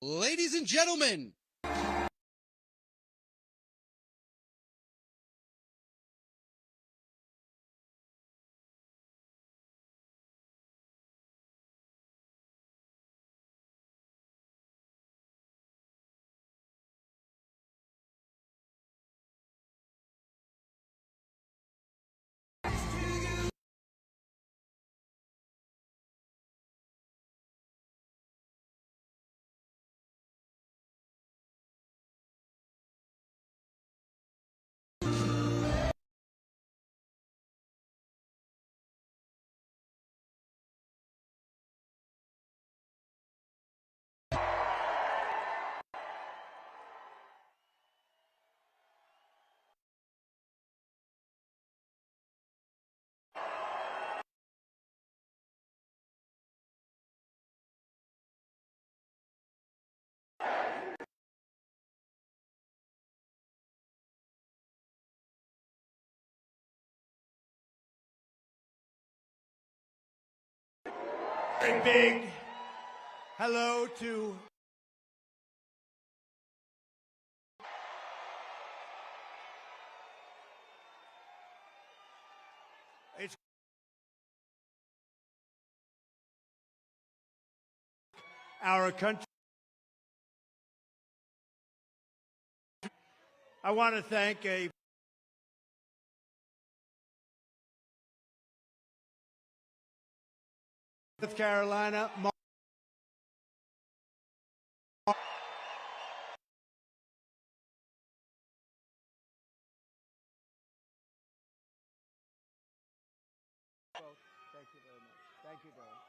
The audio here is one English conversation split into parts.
Ladies and gentlemen, A big hello to it's our country. I want to thank North Carolina. Thank you very much. Thank you, Dave.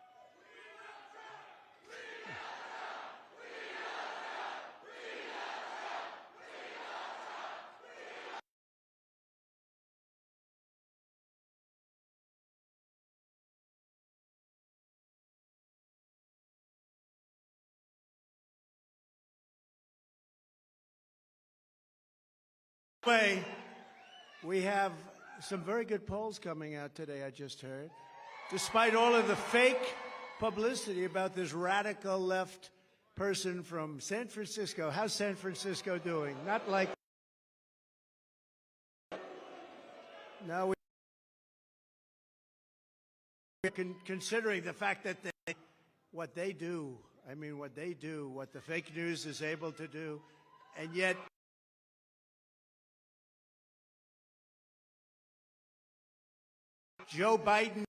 Way, we have some very good polls coming out today, I just heard. Despite all of the fake publicity about this radical left person from San Francisco. How's San Francisco doing? Not like... No, considering the fact that what they do, what the fake news is able to do, and yet Joe Biden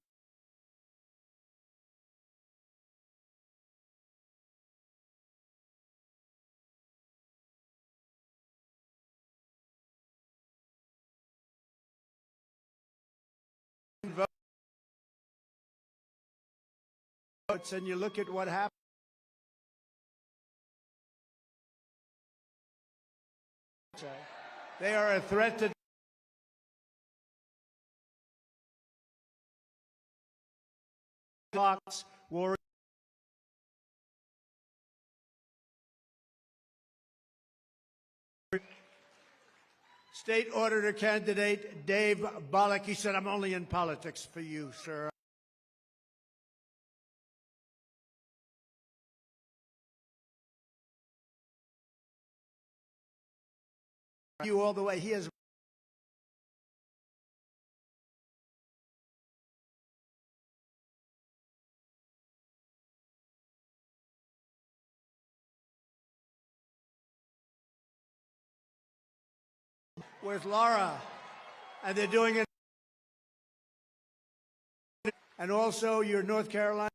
votes, and you look at what happened. They are a threat to Fox war. State auditor candidate Dave Bollock, he said, I'm only in politics for you, sir. You all the way. He has where's Laura? And they're doing it. And also your North Carolina.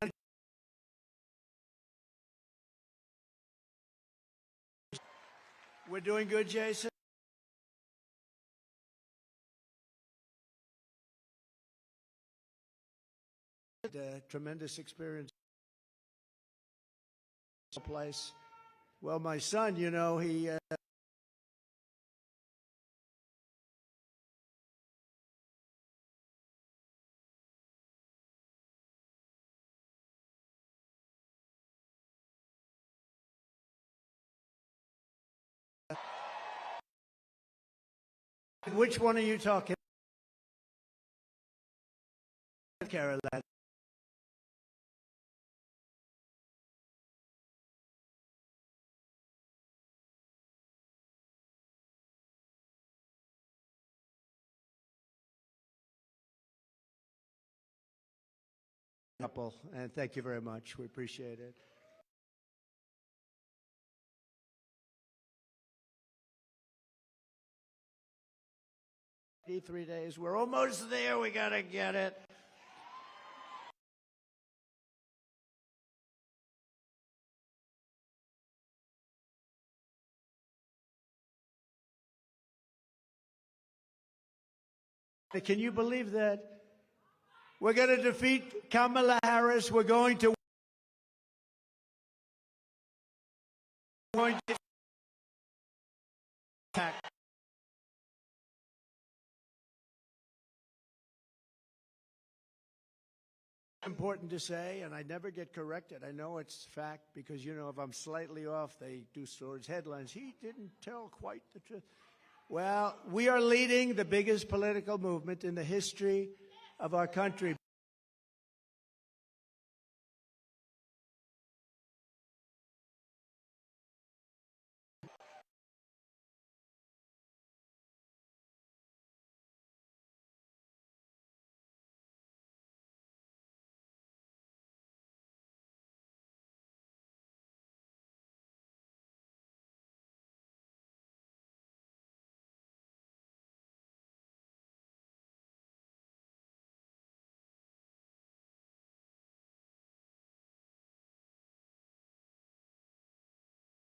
We're doing good, Jason. Tremendous experience. Place. Well, my son, you know, he. Which one are you talking? Carolina. couple, and thank you very much. We appreciate it. 83 days. We're almost there. We got to get it. Can you believe that? We're going to defeat Kamala Harris. We're going to attack. Important to say, and I never get corrected. I know it's fact because, you know, if I'm slightly off, they do stories, headlines. He didn't tell quite the truth. Well, we are leading the biggest political movement in the history of our country.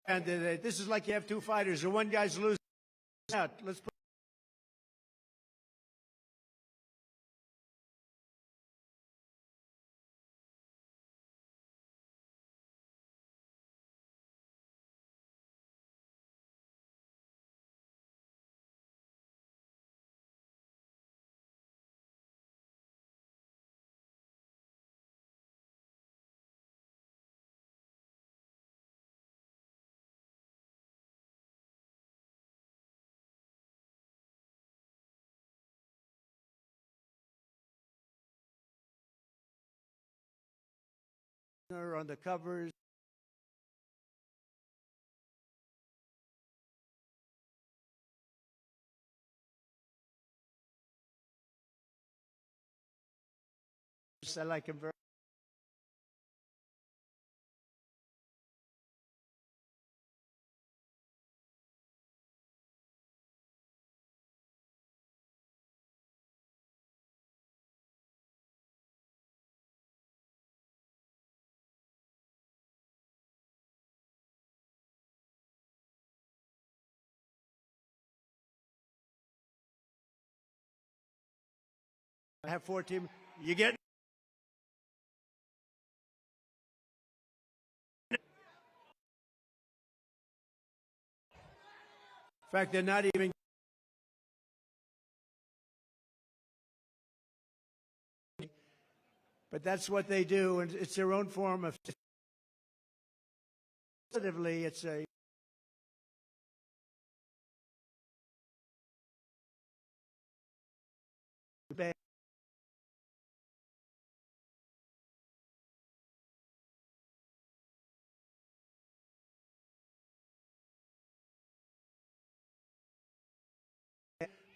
Candidate. This is like you have two fighters, and one guy's losing out. Let's put her on the covers. I like him very. I have 14. You get. In fact, they're not even. But that's what they do, and it's their own form of. Positively, it's a.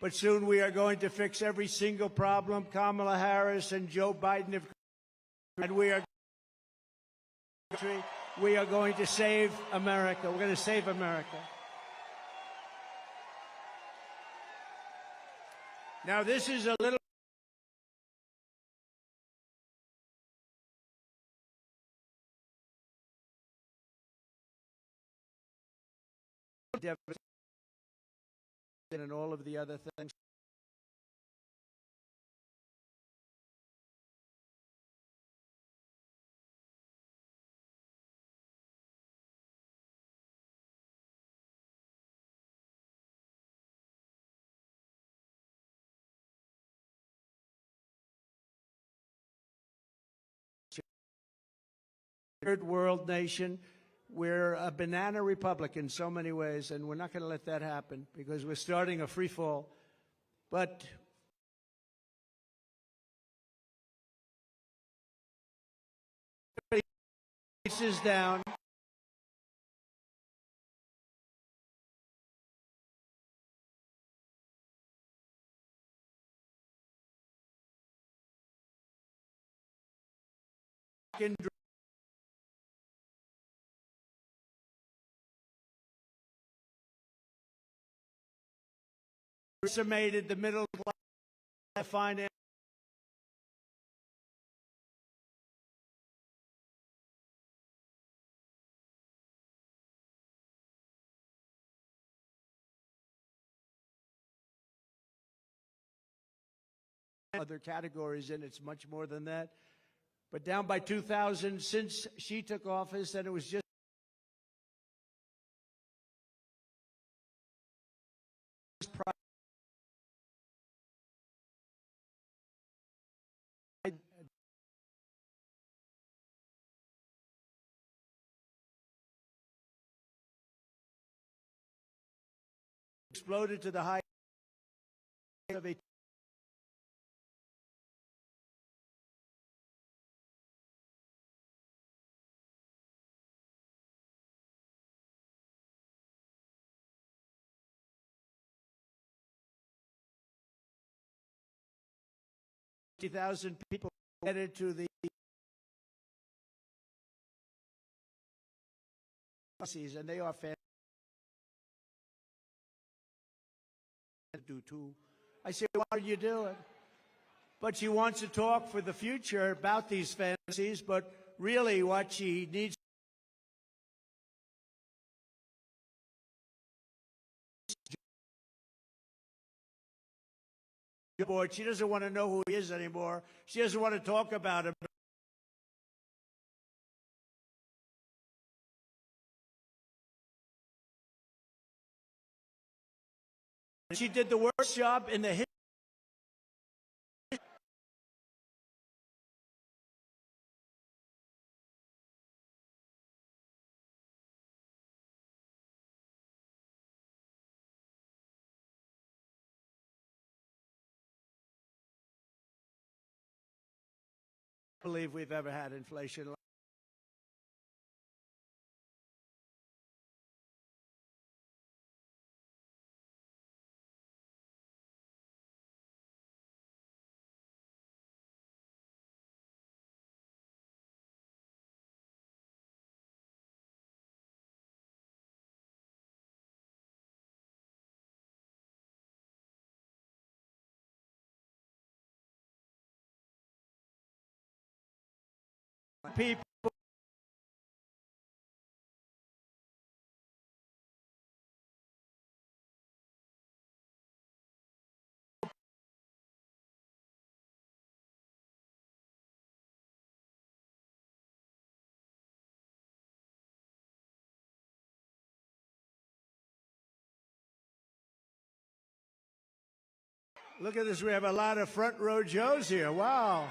But soon we are going to fix every single problem. Kamala Harris and Joe Biden have, and we are going to save America. We're going to save America. Now, this is a little. And all of the other things. Third world nation. We're a banana republic in so many ways, and we're not going to let that happen because we're starting a free fall. But is down. in decimated the middle class finance. Other categories in it's much more than that. But down by 2000, since she took office, and it was just exploded to the height of a thousand people headed to the and they are fantastic. Do too. I say, what are you doing? But she wants to talk for the future about these fantasies, but really what she needs board. She doesn't want to know who he is anymore. She doesn't want to talk about him. She did the worst job in the history. I believe we've ever had inflation. People look at this. We have a lot of front row Joes here. Wow.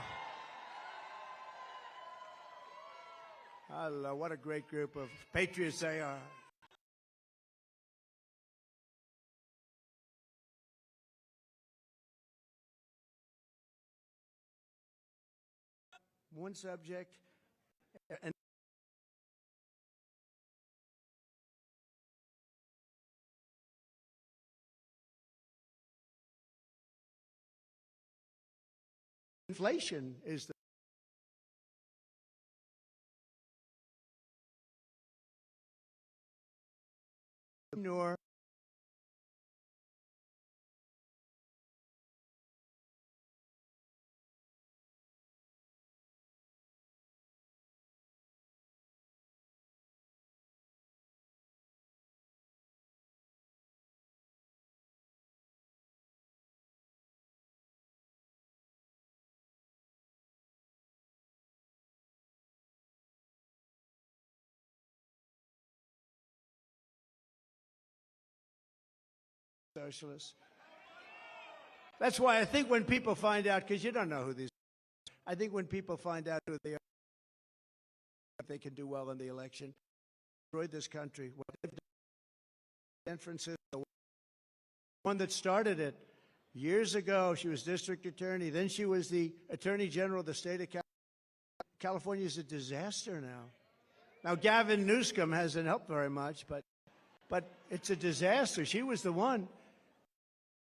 Hello, what a great group of patriots they are. One subject, and inflation is the nor socialists. That's why I think when people find out, because you don't know who these are, I think when people find out who they are, they can do well in the election. Destroyed this country. What they've done in San Francisco, the one that started it years ago, she was district attorney. Then she was the attorney general of the state of California. California is a disaster now. Now, Gavin Newsom hasn't helped very much, but it's a disaster. She was the one.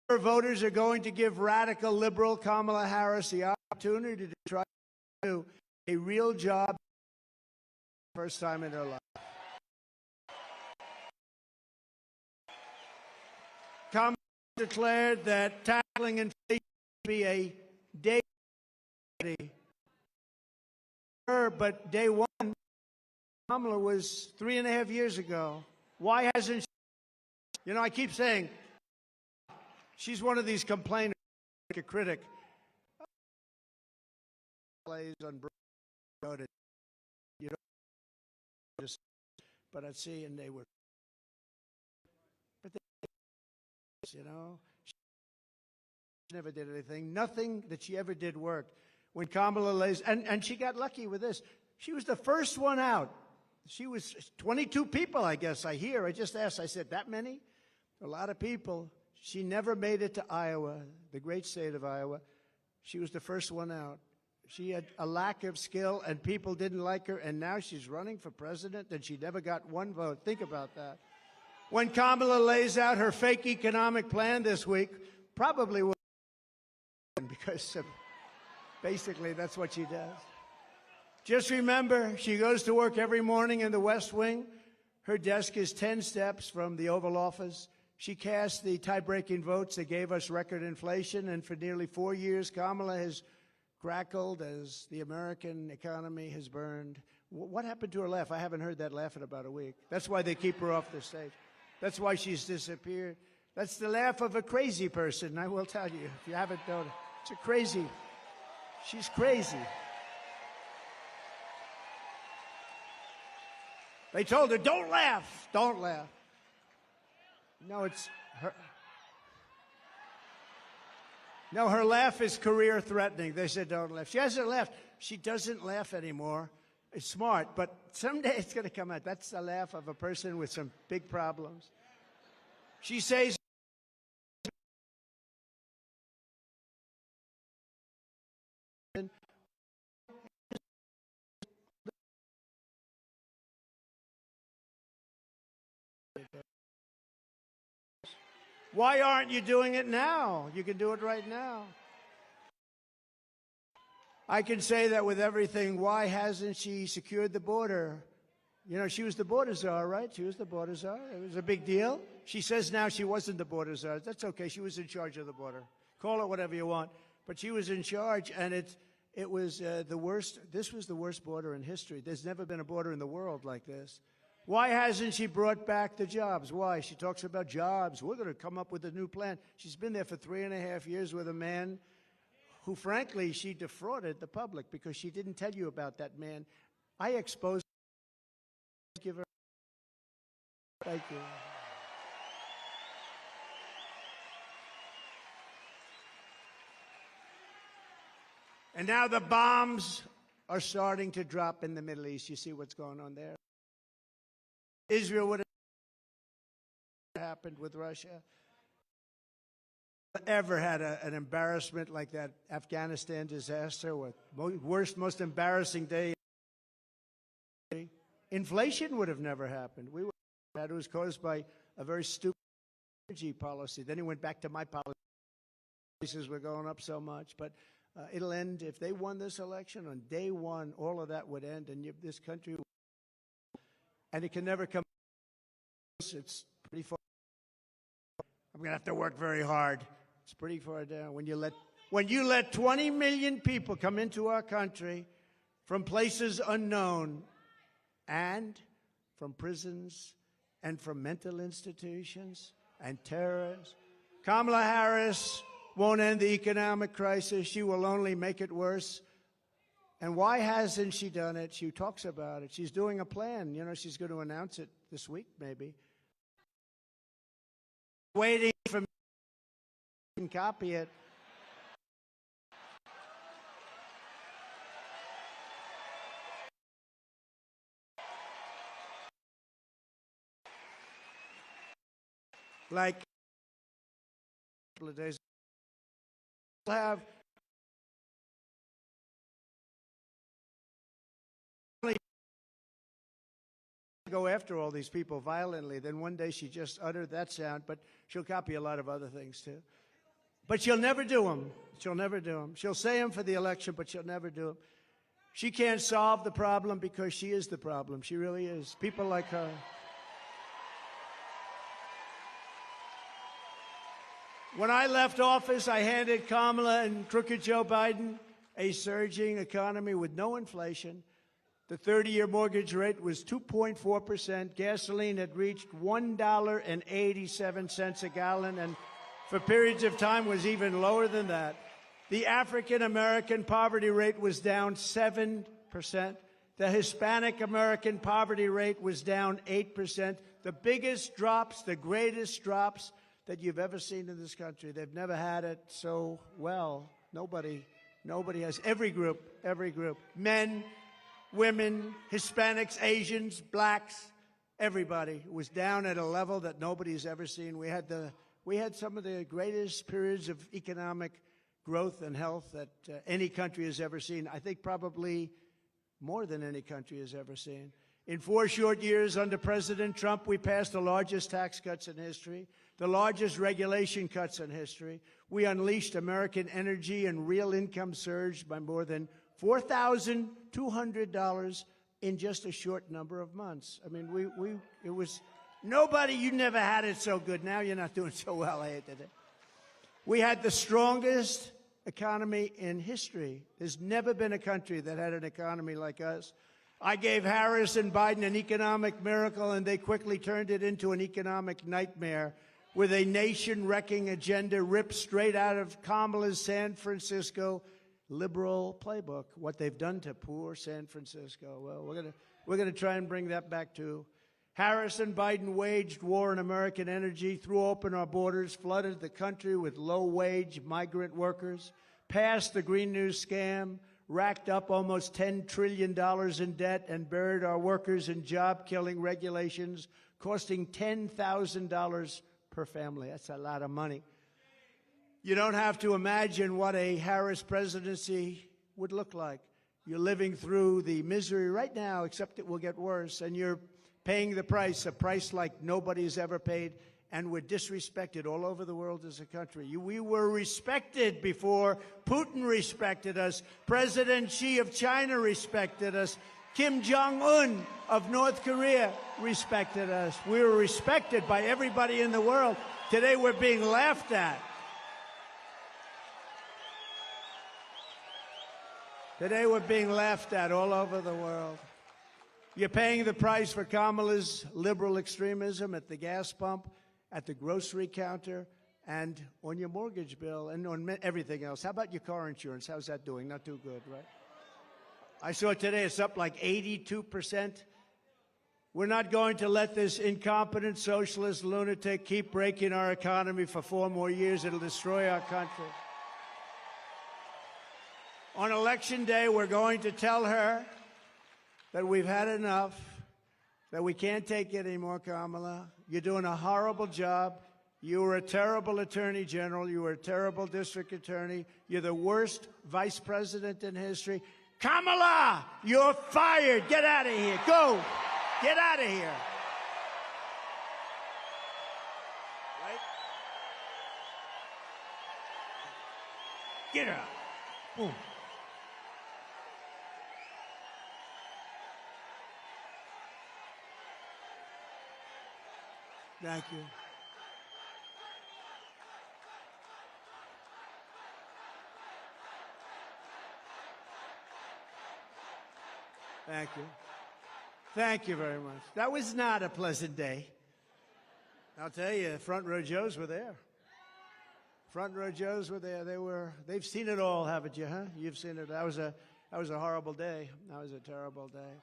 Her voters are going to give radical liberal Kamala Harris the opportunity to try to a real job first time in her life. Kamala declared that tackling inflation would be a day but day one, Kamala was 3.5 years ago. Why hasn't she? You know, I keep saying she's one of these complainers, a critic. Plays on you know, but I'd see, and they were, but they, you know, she never did anything. Nothing that she ever did worked. When Kamala lays, and she got lucky with this. She was the first one out. She was 22 people, I guess, I hear. I just asked, I said, that many? A lot of people. She never made it to Iowa, the great state of Iowa. She was the first one out. She had a lack of skill, and people didn't like her, and now she's running for president, and she never got one vote. Think about that. When Kamala lays out her fake economic plan this week, probably will, because basically that's what she does. Just remember, she goes to work every morning in the West Wing. Her desk is 10 steps from the Oval Office. She cast the tie-breaking votes that gave us record inflation, and for nearly 4 years, Kamala has crackled as the American economy has burned. What happened to her laugh? I haven't heard that laugh in about a week. That's why they keep her off the stage. That's why she's disappeared. That's the laugh of a crazy person, I will tell you, if you haven't known it. It's a crazy. She's crazy. They told her, don't laugh, don't laugh. No, it's her. No, her laugh is career-threatening. They said, don't laugh. She hasn't laughed. She doesn't laugh anymore. It's smart, but someday it's going to come out. That's the laugh of a person with some big problems. She says, why aren't you doing it now? You can do it right now. I can say that with everything. Why hasn't she secured the border? You know, she was the border czar, right? She was the border czar. It was a big deal. She says now she wasn't the border czar. That's okay. She was in charge of the border. Call it whatever you want. But she was in charge, and it was the worst. This was the worst border in history. There's never been a border in the world like this. Why hasn't she brought back the jobs? Why? She talks about jobs. We're going to come up with a new plan. She's been there for 3.5 years with a man who, frankly, she defrauded the public because she didn't tell you about that man. I exposed. Give her. Thank you. And now the bombs are starting to drop in the Middle East. You see what's going on there? Israel would have happened with Russia. Ever had an embarrassment like that Afghanistan disaster with worst, most embarrassing day. Inflation would have never happened. It was caused by a very stupid energy policy. Then he went back to my policy. Prices were going up so much, but it'll end if they won this election on day one. All of that would end, and this country. And it can never come. It's pretty far. I'm going to have to work very hard. It's pretty far down. When you let 20 million people come into our country from places unknown and from prisons and from mental institutions and terrorists, Kamala Harris won't end the economic crisis. She will only make it worse. And why hasn't she done it? She talks about it. She's doing a plan. You know, she's going to announce it this week, maybe. Waiting for me to copy it. Like a couple of days. We'll have go after all these people violently. Then one day she just uttered that sound, but she'll copy a lot of other things too. But she'll never do them. She'll never do them. She'll say them for the election, but she'll never do them. She can't solve the problem because she is the problem. She really is. People like her. When I left office, I handed Kamala and crooked Joe Biden a surging economy with no inflation. The 30-year mortgage rate was 2.4%. Gasoline had reached $1.87 a gallon, and for periods of time was even lower than that. The African-American poverty rate was down 7%. The Hispanic-American poverty rate was down 8%. The biggest drops, the greatest drops that you've ever seen in this country. They've never had it so well. Nobody has. Every group, men, women, Hispanics, Asians, blacks, everybody was down at a level that nobody's ever seen. We had some of the greatest periods of economic growth and health that any country has ever seen. I think probably more than any country has ever seen. In 4 short years under President Trump, we passed the largest tax cuts in history, the largest regulation cuts in history. We unleashed American energy, and real income surged by more than $4,200 in just a short number of months. I mean, it was nobody, you never had it so good. Now you're not doing so well, I hated it. We had the strongest economy in history. There's never been a country that had an economy like us. I gave Harris and Biden an economic miracle, and they quickly turned it into an economic nightmare with a nation-wrecking agenda ripped straight out of Kamala's San Francisco liberal playbook. What they've done to poor San Francisco. Well, we're gonna try and bring that back too. Harris and Biden waged war on American energy, threw open our borders, flooded the country with low-wage migrant workers, passed the Green New scam, racked up almost $10 trillion in debt, and buried our workers in job-killing regulations, costing $10,000 per family. That's a lot of money. You don't have to imagine what a Harris presidency would look like. You're living through the misery right now, except it will get worse, and you're paying the price, a price like nobody's ever paid, and we're disrespected all over the world as a country. We were respected before Putin respected us. President Xi of China respected us. Kim Jong-un of North Korea respected us. We were respected by everybody in the world. Today we're being laughed at. Today we're being laughed at all over the world. You're paying the price for Kamala's liberal extremism at the gas pump, at the grocery counter, and on your mortgage bill, and on everything else. How about your car insurance? How's that doing? Not too good, right? I saw today it's up like 82%. We're not going to let this incompetent socialist lunatic keep breaking our economy for 4 more years. It'll destroy our country. On Election Day, we're going to tell her that we've had enough, that we can't take it anymore, Kamala. You're doing a horrible job. You were a terrible attorney general. You were a terrible district attorney. You're the worst vice president in history. Kamala, you're fired. Get out of here. Go. Get out of here. Right? Get out. Boom. Thank you. Thank you. Thank you very much. That was not a pleasant day. I'll tell you, front row Joes were there. Front row Joes were there. They've seen it all, haven't you, huh? You've seen it. That was a horrible day. That was a terrible day.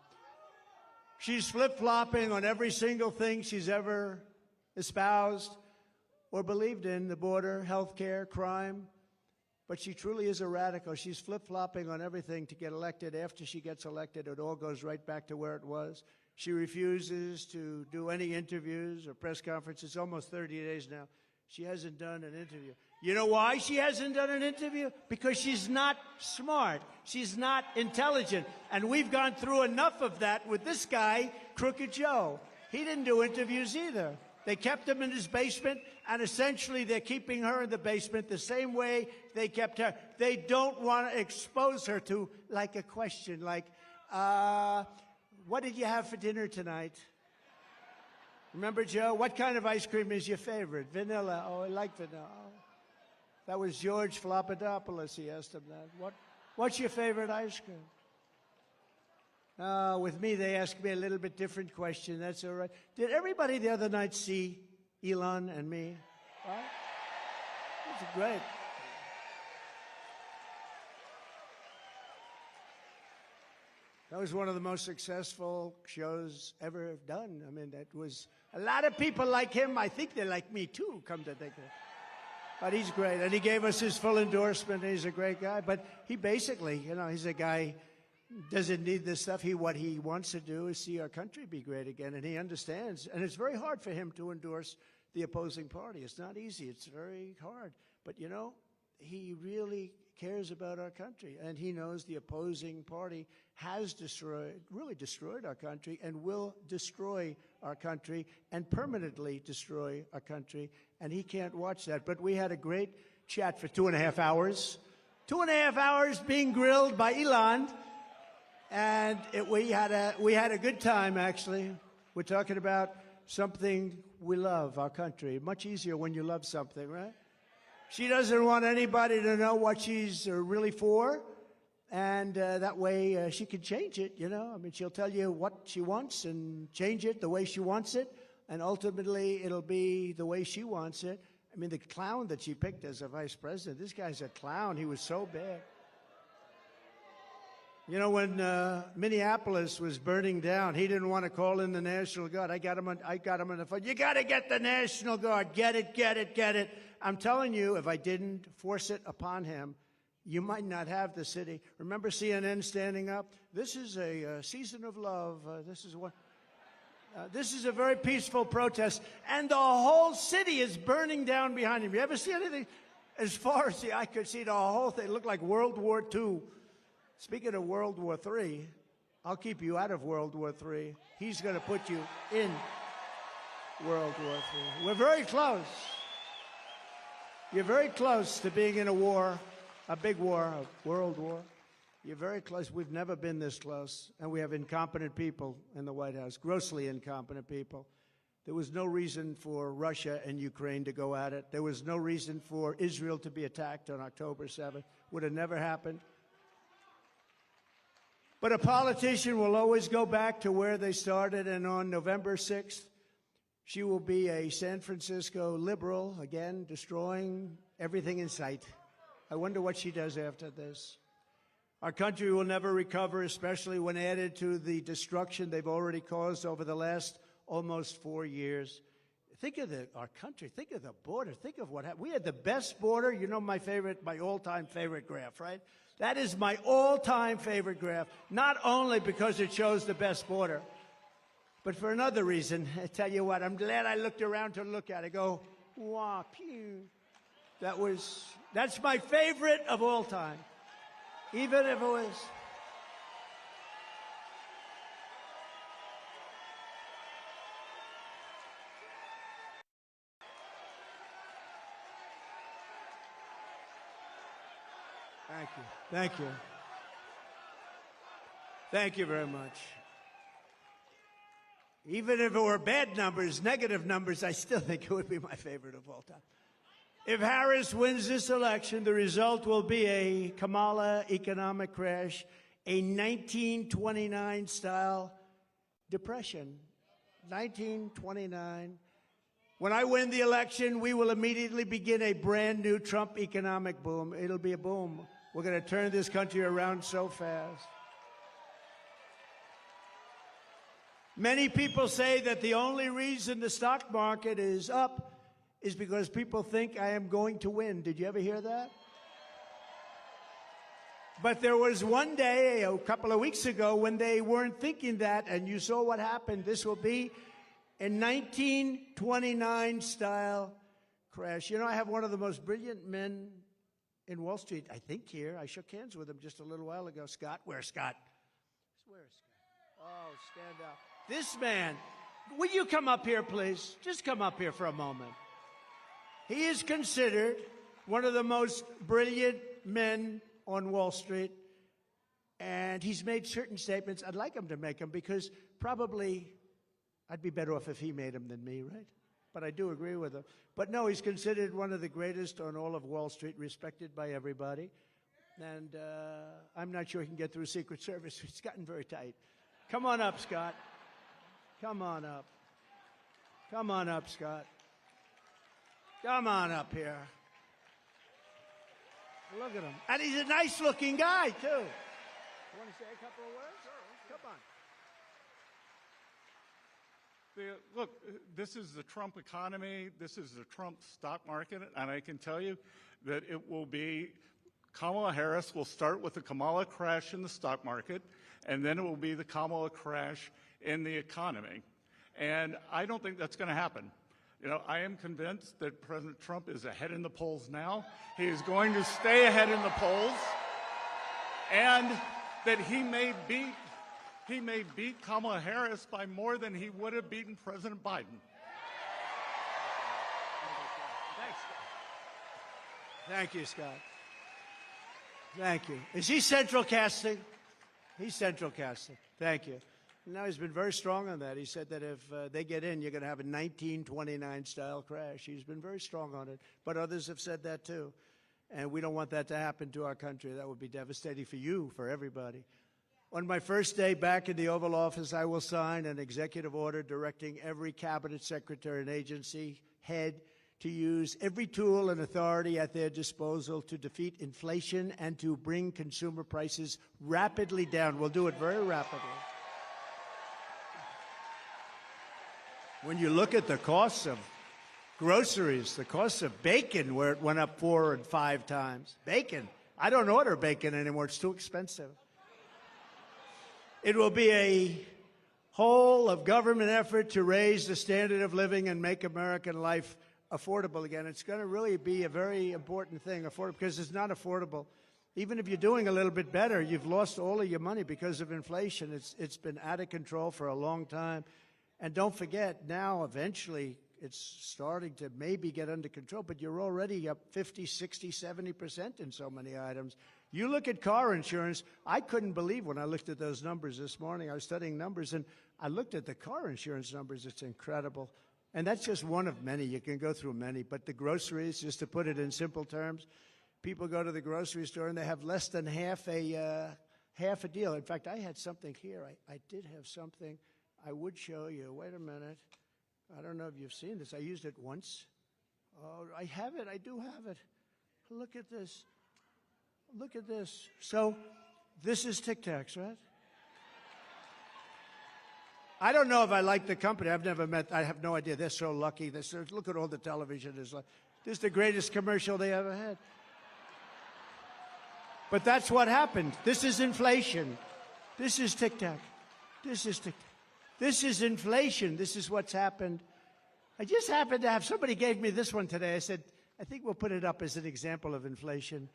She's flip-flopping on every single thing she's ever espoused or believed in, the border, health care, crime. But she truly is a radical. She's flip-flopping on everything to get elected. After she gets elected, it all goes right back to where it was. She refuses to do any interviews or press conferences. Almost 30 days now. She hasn't done an interview. You know why she hasn't done an interview? Because she's not smart. She's not intelligent. And we've gone through enough of that with this guy, Crooked Joe. He didn't do interviews either. They kept him in his basement, and essentially they're keeping her in the basement the same way they kept her. They don't want to expose her to, like, a question like, what did you have for dinner tonight? Remember, Joe? What kind of ice cream is your favorite? Vanilla. Oh, I like vanilla. Oh. That was George Flopadopoulos. He asked him that. What's your favorite ice cream? With me, they asked me a little bit different question. That's all right. Did everybody the other night see Elon and me? Right? That's great. That was one of the most successful shows ever done. I mean, that was a lot of people like him. I think they like me too, come to think of it. But he's great, and he gave us his full endorsement. And he's a great guy. But he basically, you know, he's a guy doesn't need this stuff. What he wants to do is see our country be great again, and he understands. And it's very hard for him to endorse the opposing party. It's not easy. It's very hard. But, you know, he really cares about our country, and he knows the opposing party has really destroyed our country and will destroy our country and permanently destroy our country, and he can't watch that. But we had a great chat for 2.5 hours. 2.5 hours being grilled by Elon. And we had a good time, actually. We're talking about something we love, our country. Much easier when you love something, right? She doesn't want anybody to know what she's really for, and that way she can change it, you know. I mean, she'll tell you what she wants and change it the way she wants it, and ultimately it'll be the way she wants it. I mean, the clown that she picked as a vice president, this guy's a clown. He was so bad. You know, when Minneapolis was burning down, he didn't want to call in the National Guard. I got him on the phone. You got to get the National Guard. Get it, get it, get it. I'm telling you, if I didn't force it upon him, you might not have the city. Remember CNN standing up? This is a season of love. This is a very peaceful protest, and the whole city is burning down behind him. You ever see anything? As far as the eye could see, the whole thing looked like World War II. Speaking of World War III, I'll keep you out of World War III. He's going to put you in World War III. We're very close. You're very close to being in a war, a big war, a world war. You're very close. We've never been this close. And we have incompetent people in the White House, grossly incompetent people. There was no reason for Russia and Ukraine to go at it. There was no reason for Israel to be attacked on October 7th. Would have never happened. But a politician will always go back to where they started, and on November 6th, she will be a San Francisco liberal, again, destroying everything in sight. I wonder what she does after this. Our country will never recover, especially when added to the destruction they've already caused over the last almost 4 years. Think of our country. Think of the border. Think of what happened. We had the best border. You know my all-time favorite graph, right? That is my all-time favorite graph, not only because it shows the best border, but for another reason. I tell you what, I'm glad I looked around to look at it. I go, wow, pew. That's my favorite of all time, even if it was. Thank you. Thank you. Thank you very much. Even if it were bad numbers, negative numbers, I still think it would be my favorite of all time. If Harris wins this election, the result will be a Kamala economic crash, a 1929-style depression. 1929. When I win the election, we will immediately begin a brand new Trump economic boom. It'll be a boom. We're going to turn this country around so fast. Many people say that the only reason the stock market is up is because people think I am going to win. Did you ever hear that? But there was one day, a couple of weeks ago, when they weren't thinking that, and you saw what happened. This will be a 1929-style crash. You know, I have one of the most brilliant men in Wall Street, I think, here. I shook hands with him just a little while ago. Scott, where's Scott? Where's Scott? Oh, stand up. This man, Will you come up here, please? Just come up here for a moment. He is considered one of the most brilliant men on Wall Street, and he's made certain statements. I'd like him to make them because probably I'd be better off if he made them than me, right? But I do agree with him. But no, he's considered one of the greatest on all of Wall Street, respected by everybody. And I'm not sure he can get through Secret Service. It's gotten very tight. Come on up, Scott. Come on up. Come on up, Scott. Come on up here. Look at him. And he's a nice-looking guy, too. You want to say a couple of words? Sure. Come on. Look, this is the Trump economy. This is the Trump stock market. And I can tell you that it will be Kamala Harris will start with the Kamala crash in the stock market, and then it will be the Kamala crash in the economy. And I don't think that's going to happen. You know, I am convinced that President Trump is ahead in the polls now. He is going to stay ahead in the polls, and that he may beat Kamala Harris by more than he would have beaten President Biden. Thanks, Scott. Thank you, Scott. Thank you. Is he central casting? He's central casting. Thank you. Now, he's been very strong on that. He said that if they get in, you're going to have a 1929-style crash. He's been very strong on it. But others have said that, too. And we don't want that to happen to our country. That would be devastating for you, for everybody. On my first day back in the Oval Office, I will sign an executive order directing every cabinet secretary and agency head to use every tool and authority at their disposal to defeat inflation and to bring consumer prices rapidly down. We'll do it very rapidly. When you look at the costs of groceries, the cost of bacon, where it went up 4 and 5 times. Bacon. I don't order bacon anymore. It's too expensive. It will be a whole of government effort to raise the standard of living and make American life affordable again. It's going to really be a very important thing, because it's not affordable. Even if you're doing a little bit better, you've lost all of your money because of inflation. It's been out of control for a long time. And don't forget, now eventually it's starting to maybe get under control, but you're already up 50, 60, 70% in so many items. You look at car insurance, I couldn't believe when I looked at those numbers this morning. I was studying numbers, and I looked at the car insurance numbers. It's incredible. And that's just one of many. You can go through many. But the groceries, just to put it in simple terms, people go to the grocery store and they have less than half a deal. In fact, I had something here. I did have something I would show you. Wait a minute. I don't know if you've seen this. I used it once. Oh, I have it. I do have it. Look at this. Look at this. So this is Tic Tacs, right? I don't know if I like the company. I've never met. I have no idea. They're so lucky. Look at all the television. This is the greatest commercial they ever had. But that's what happened. This is inflation. This is Tic Tac. This is Tic Tac. This is inflation. This is what's happened. I just happened to have, somebody gave me this one today. I said, I think we'll put it up as an example of inflation.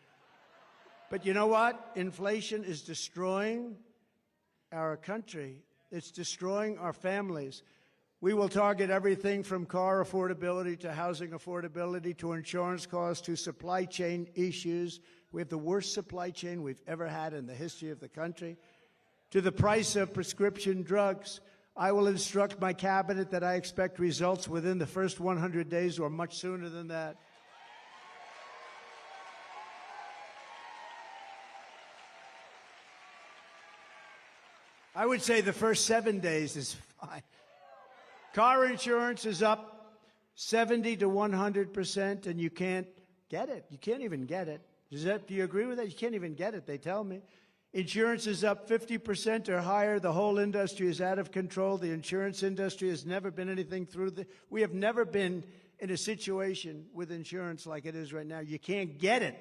But you know what? Inflation is destroying our country. It's destroying our families. We will target everything from car affordability to housing affordability to insurance costs to supply chain issues. We have the worst supply chain we've ever had in the history of the country. To the price of prescription drugs. I will instruct my cabinet that I expect results within the first 100 days or much sooner than that. I would say the first 7 days is fine. Car insurance is up 70 to 100%, and you can't get it. You can't even get it. Do you agree with that? You can't even get it, they tell me. Insurance is up 50% or higher. The whole industry is out of control. The insurance industry has never been anything we have never been in a situation with insurance like it is right now. You can't get it,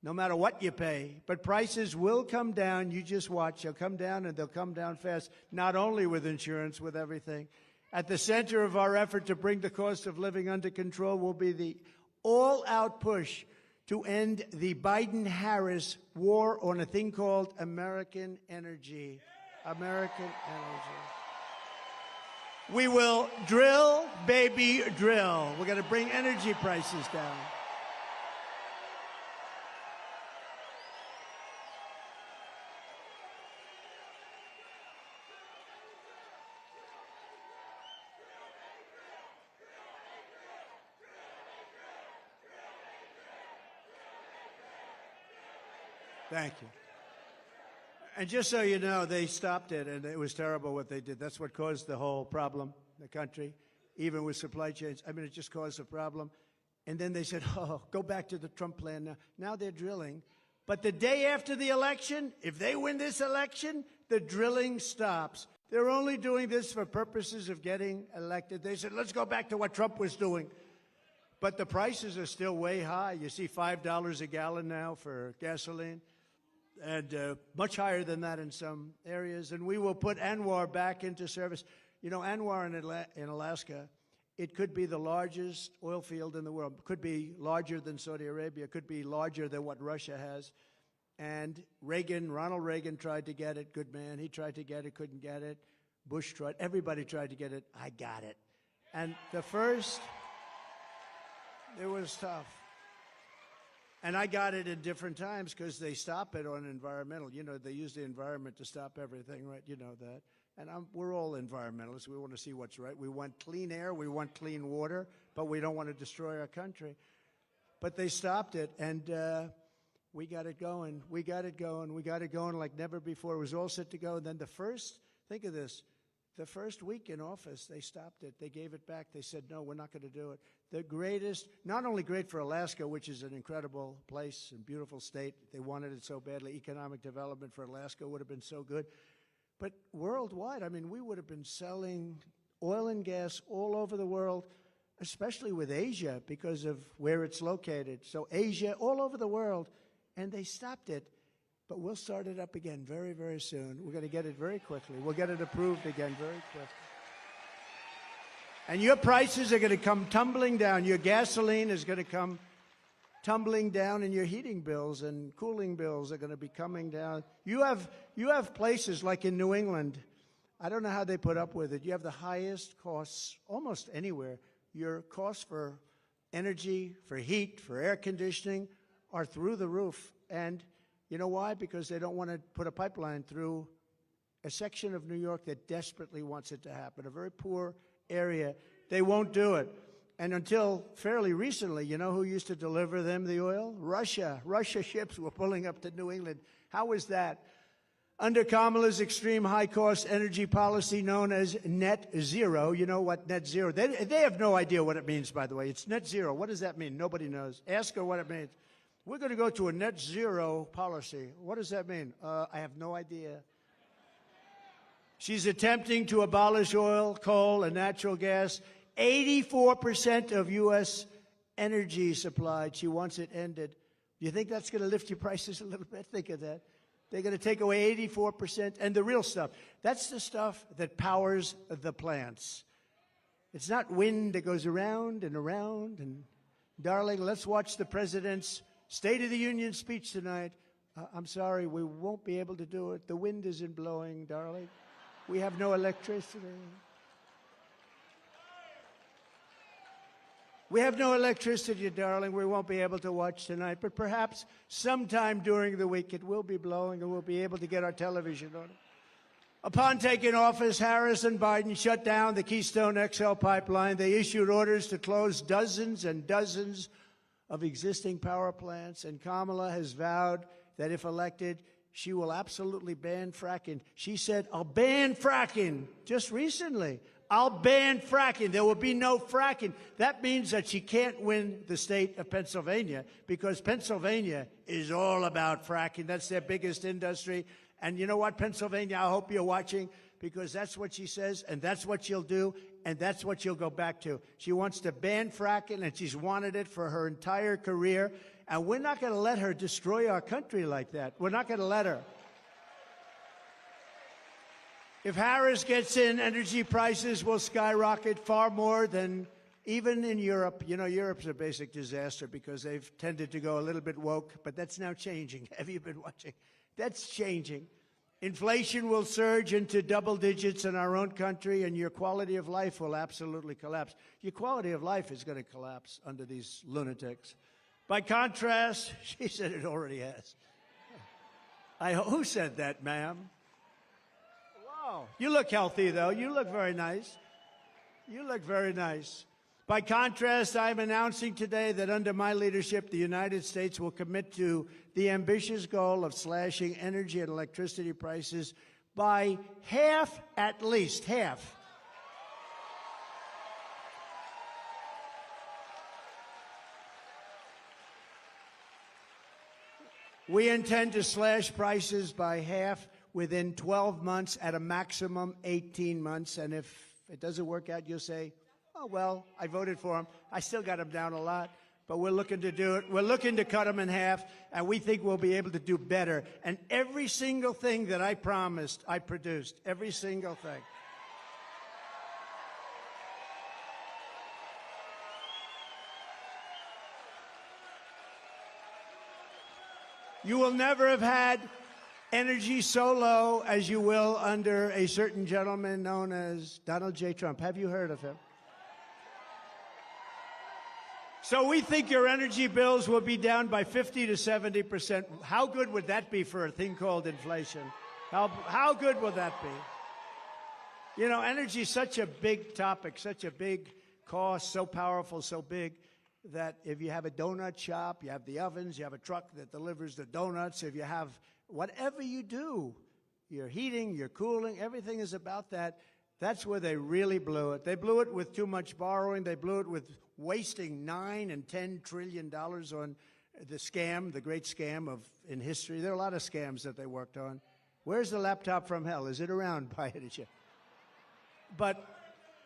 no matter what you pay. But prices will come down. You just watch. They'll come down, and they'll come down fast, not only with insurance, with everything. At the center of our effort to bring the cost of living under control will be the all-out push to end the Biden-Harris war on a thing called American energy. American energy. We will drill, baby, drill. We're going to bring energy prices down. Thank you. And just so you know, they stopped it, and it was terrible what they did. That's what caused the whole problem in the country, even with supply chains. I mean, it just caused a problem. And then they said, oh, go back to the Trump plan now. Now they're drilling. But the day after the election, if they win this election, the drilling stops. They're only doing this for purposes of getting elected. They said, let's go back to what Trump was doing. But the prices are still way high. You see $5 a gallon now for gasoline, and much higher than that in some areas. And we will put ANWR back into service. You know, ANWR in Alaska, it could be the largest oil field in the world. It could be larger than Saudi Arabia. It could be larger than what Russia has. And Ronald Reagan tried to get it. Good man. He tried to get it, couldn't get it. Bush tried. Everybody tried to get it. I got it. And the first, it was tough. And I got it in different times because they stop it on environmental. You know, they use the environment to stop everything, right? You know that. And we're all environmentalists. We want to see what's right. We want clean air. We want clean water. But we don't want to destroy our country. But they stopped it, and we got it going. We got it going. We got it going like never before. It was all set to go. And then think of this, the first week in office, they stopped it. They gave it back. They said, no, we're not going to do it. The greatest, not only great for Alaska, which is an incredible place and beautiful state. They wanted it so badly. Economic development for Alaska would have been so good. But worldwide, I mean, we would have been selling oil and gas all over the world, especially with Asia because of where it's located. So Asia, all over the world, and they stopped it. But we'll start it up again very, very soon. We're going to get it very quickly. We'll get it approved again very quickly. And your prices are going to come tumbling down. Your gasoline is going to come tumbling down, and your heating bills and cooling bills are going to be coming down. You have places like in New England. I don't know how they put up with it. You have the highest costs almost anywhere. Your costs for energy, for heat, for air conditioning are through the roof. And you know why? Because they don't want to put a pipeline through a section of New York that desperately wants it to happen, a very poor area. They won't do it. And until fairly recently, you know who used to deliver them the oil? Russia. Russia ships were pulling up to New England. How was that? Under Kamala's extreme high-cost energy policy known as net zero, you know what net zero, they have no idea what it means, by the way. It's net zero. What does that mean? Nobody knows. Ask her what it means. We're going to go to a net zero policy. What does that mean? I have no idea. She's attempting to abolish oil, coal, and natural gas. 84% of U.S. energy supplied. She wants it ended. Do you think that's going to lift your prices a little bit? Think of that. They're going to take away 84%. And the real stuff, that's the stuff that powers the plants. It's not wind that goes around and around. And, darling, let's watch the president's State of the Union speech tonight. I'm sorry, we won't be able to do it. The wind isn't blowing, darling. We have no electricity. We have no electricity, darling. We won't be able to watch tonight. But perhaps sometime during the week it will be blowing and we'll be able to get our television on it. Upon taking office, Harris and Biden shut down the Keystone XL pipeline. They issued orders to close dozens and dozens of existing power plants. And Kamala has vowed that if elected, she will absolutely ban fracking. She said, I'll ban fracking just recently. I'll ban fracking. There will be no fracking. That means that she can't win the state of Pennsylvania because Pennsylvania is all about fracking. That's their biggest industry. And you know what, Pennsylvania, I hope you're watching because that's what she says and that's what she'll do and that's what she'll go back to. She wants to ban fracking and she's wanted it for her entire career. And we're not going to let her destroy our country like that. We're not going to let her. If Harris gets in, energy prices will skyrocket far more than even in Europe. You know, Europe's a basic disaster because they've tended to go a little bit woke, but that's now changing. Have you been watching? That's changing. Inflation will surge into double digits in our own country, and your quality of life will absolutely collapse. Your quality of life is going to collapse under these lunatics. By contrast, she said it already has. Who said that, ma'am? Wow. You look healthy, though. You look very nice. You look very nice. By contrast, I'm announcing today that under my leadership, the United States will commit to the ambitious goal of slashing energy and electricity prices by half, at least half. We intend to slash prices by half within 12 months, at a maximum 18 months. And if it doesn't work out, you'll say, oh, well, I voted for him. I still got him down a lot, but we're looking to do it. We're looking to cut him in half, and we think we'll be able to do better. And every single thing that I promised, I produced. Every single thing. You will never have had energy so low as you will under a certain gentleman known as Donald J. Trump. Have you heard of him? So we think your energy bills will be down by 50 to 70%. How good would that be for a thing called inflation? How good would that be? You know, energy is such a big topic, such a big cost, so powerful, so big, that if you have a donut shop, you have the ovens, you have a truck that delivers the donuts, if you have whatever you do, your heating, your cooling, everything is about that. That's where they really blew it. They blew it with too much borrowing. They blew it with wasting $9 and $10 trillion on the scam, the great scam in history. There are a lot of scams that they worked on. Where's the laptop from hell? Is it around by any chance? But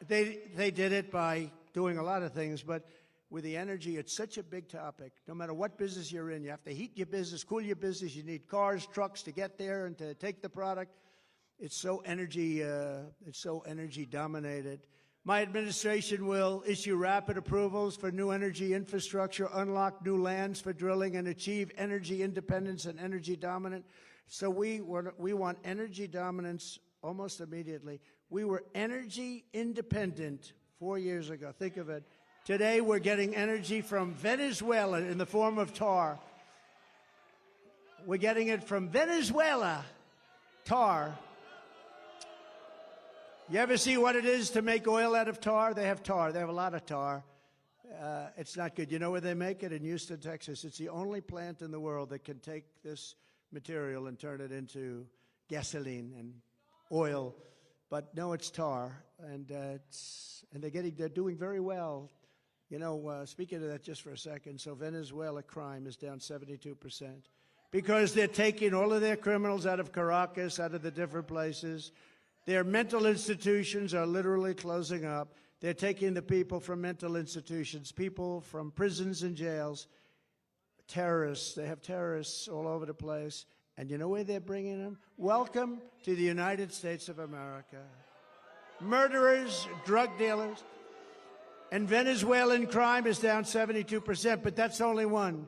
they did it by doing a lot of things. But with the energy, it's such a big topic. No matter what business you're in, you have to heat your business, cool your business. You need cars, trucks to get there and to take the product. It's so energy dominated. My administration will issue rapid approvals for new energy infrastructure, unlock new lands for drilling, and achieve energy independence and energy dominance. So we want energy dominance almost immediately. We were energy independent 4 years ago. Think of it. Today we're getting energy from Venezuela in the form of tar. We're getting it from Venezuela, tar. You ever see what it is to make oil out of tar? They have tar. They have a lot of tar. It's not good. You know where they make it? In Houston, Texas. It's the only plant in the world that can take this material and turn it into gasoline and oil. But no, it's tar, and they're doing very well. You know, speaking of that just for a second, so Venezuela crime is down 72% because they're taking all of their criminals out of Caracas, out of the different places. Their mental institutions are literally closing up. They're taking the people from mental institutions, people from prisons and jails, terrorists. They have terrorists all over the place. And you know where they're bringing them? Welcome to the United States of America. Murderers, drug dealers. And Venezuelan crime is down 72%, but that's only one.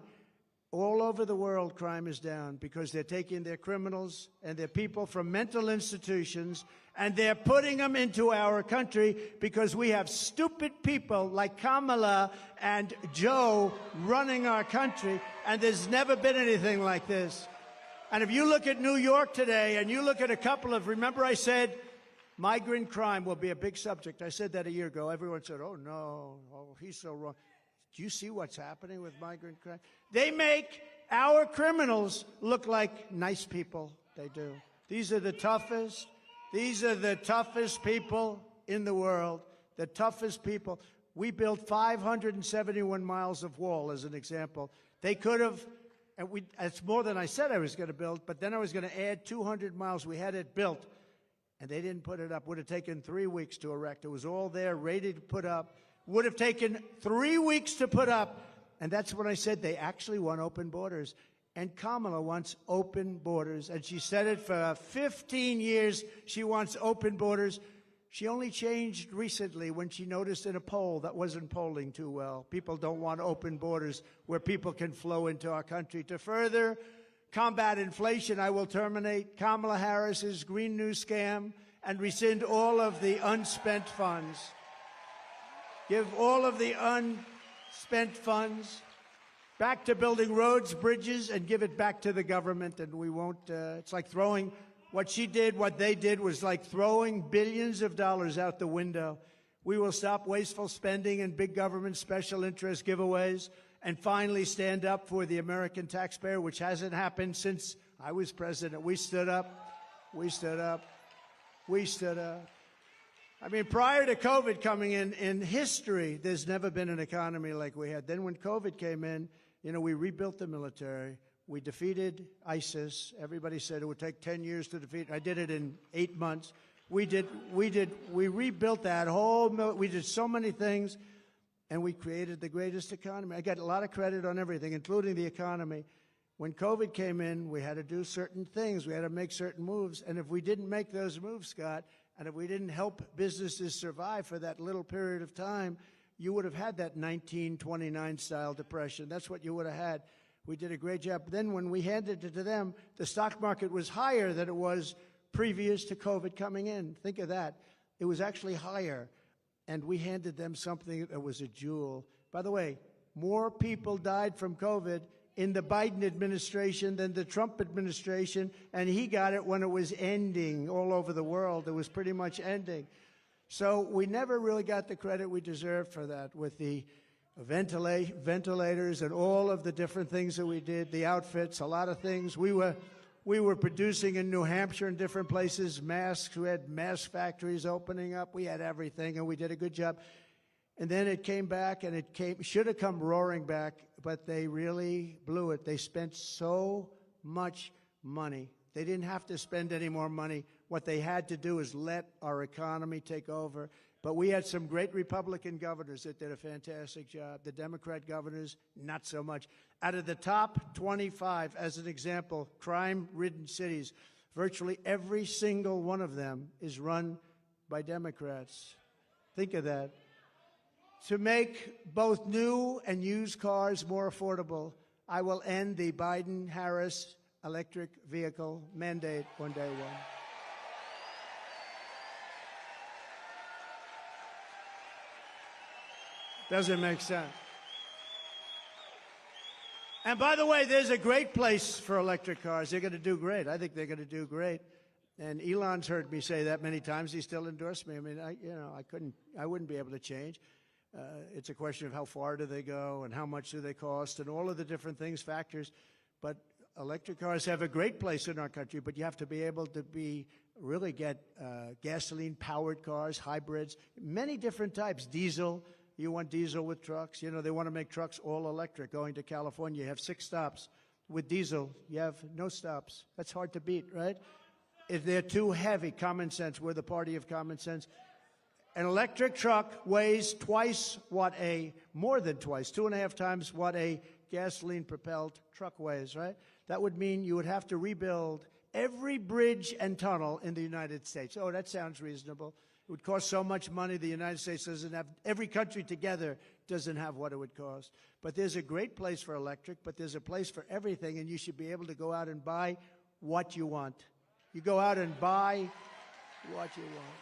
All over the world, crime is down because they're taking their criminals and their people from mental institutions and they're putting them into our country because we have stupid people like Kamala and Joe running our country, and there's never been anything like this. And if you look at New York today and you look at a couple of, remember I said, migrant crime will be a big subject. I said that a year ago. Everyone said, oh, no, oh, he's so wrong. Do you see what's happening with migrant crime? They make our criminals look like nice people. They do. These are the toughest. These are the toughest people in the world, the toughest people. We built 571 miles of wall, as an example. They could have, and it's more than I said I was going to build, but then I was going to add 200 miles. We had it built. And they didn't put it up. Would have taken 3 weeks to erect. It was all there, ready to put up. Would have taken 3 weeks to put up. And that's what I said. They actually want open borders. And Kamala wants open borders. And she said it for 15 years. She wants open borders. She only changed recently when she noticed in a poll that wasn't polling too well. People don't want open borders where people can flow into our country to further combat inflation. I will terminate Kamala Harris's Green New Scam and rescind all of the unspent funds. Give all of the unspent funds back to building roads, bridges, and give it back to the government. And we won't, it's like throwing, what she did, what they did was like throwing billions of dollars out the window. We will stop wasteful spending and big government special interest giveaways and finally stand up for the American taxpayer, which hasn't happened since I was president. We stood up. We stood up. We stood up. I mean, prior to COVID coming in history, there's never been an economy like we had. Then when COVID came in, you know, we rebuilt the military. We defeated ISIS. Everybody said it would take 10 years to defeat. I did it in 8 months. We rebuilt that whole, we did so many things, and we created the greatest economy. I got a lot of credit on everything, including the economy. When COVID came in, we had to do certain things. We had to make certain moves. And if we didn't make those moves, Scott, and if we didn't help businesses survive for that little period of time, you would have had that 1929-style depression. That's what you would have had. We did a great job. Then when we handed it to them, the stock market was higher than it was previous to COVID coming in. Think of that. It was actually higher. And we handed them something that was a jewel. By the way, more people died from COVID in the Biden administration than the Trump administration, and he got it when it was ending all over the world. It was pretty much ending. So we never really got the credit we deserved for that with the ventilators and all of the different things that we did, the outfits, a lot of things. We were producing in New Hampshire and different places, masks. We had mask factories opening up. We had everything, and we did a good job. And then it came back, and it should have come roaring back, but they really blew it. They spent so much money. They didn't have to spend any more money. What they had to do is let our economy take over. But we had some great Republican governors that did a fantastic job. The Democrat governors, not so much. Out of the top 25, as an example, crime-ridden cities, virtually every single one of them is run by Democrats. Think of that. To make both new and used cars more affordable, I will end the Biden-Harris electric vehicle mandate on day one. Doesn't make sense. And by the way, there's a great place for electric cars. They're going to do great. I think they're going to do great. And Elon's heard me say that many times. He still endorsed me. I mean, I wouldn't be able to change. It's a question of how far do they go and how much do they cost and all of the different things, factors. But electric cars have a great place in our country, but you have to be able to really get gasoline-powered cars, hybrids, many different types, diesel. You want diesel with trucks. You know, they want to make trucks all electric. Going to California, you have 6 stops. With diesel, you have no stops. That's hard to beat, right? If they're too heavy, common sense. We're the party of common sense. An electric truck weighs more than twice, 2.5 times what a gasoline-propelled truck weighs, right? That would mean you would have to rebuild every bridge and tunnel in the United States. Oh, that sounds reasonable. It would cost so much money the United States doesn't have. Every country together doesn't have what it would cost. But there's a great place for electric, but there's a place for everything, and you should be able to go out and buy what you want. You go out and buy what you want.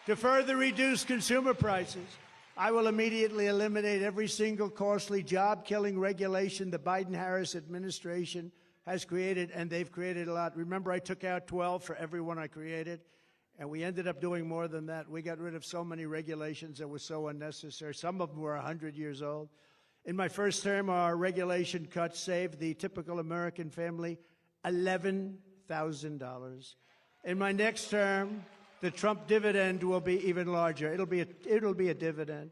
To further reduce consumer prices, I will immediately eliminate every single costly job-killing regulation the Biden-Harris administration has created, and they've created a lot. Remember, I took out 12 for every one I created, and we ended up doing more than that. We got rid of so many regulations that were so unnecessary. Some of them were 100 years old. In my first term, our regulation cuts saved the typical American family $11,000. In my next term, the Trump dividend will be even larger. It'll be a dividend.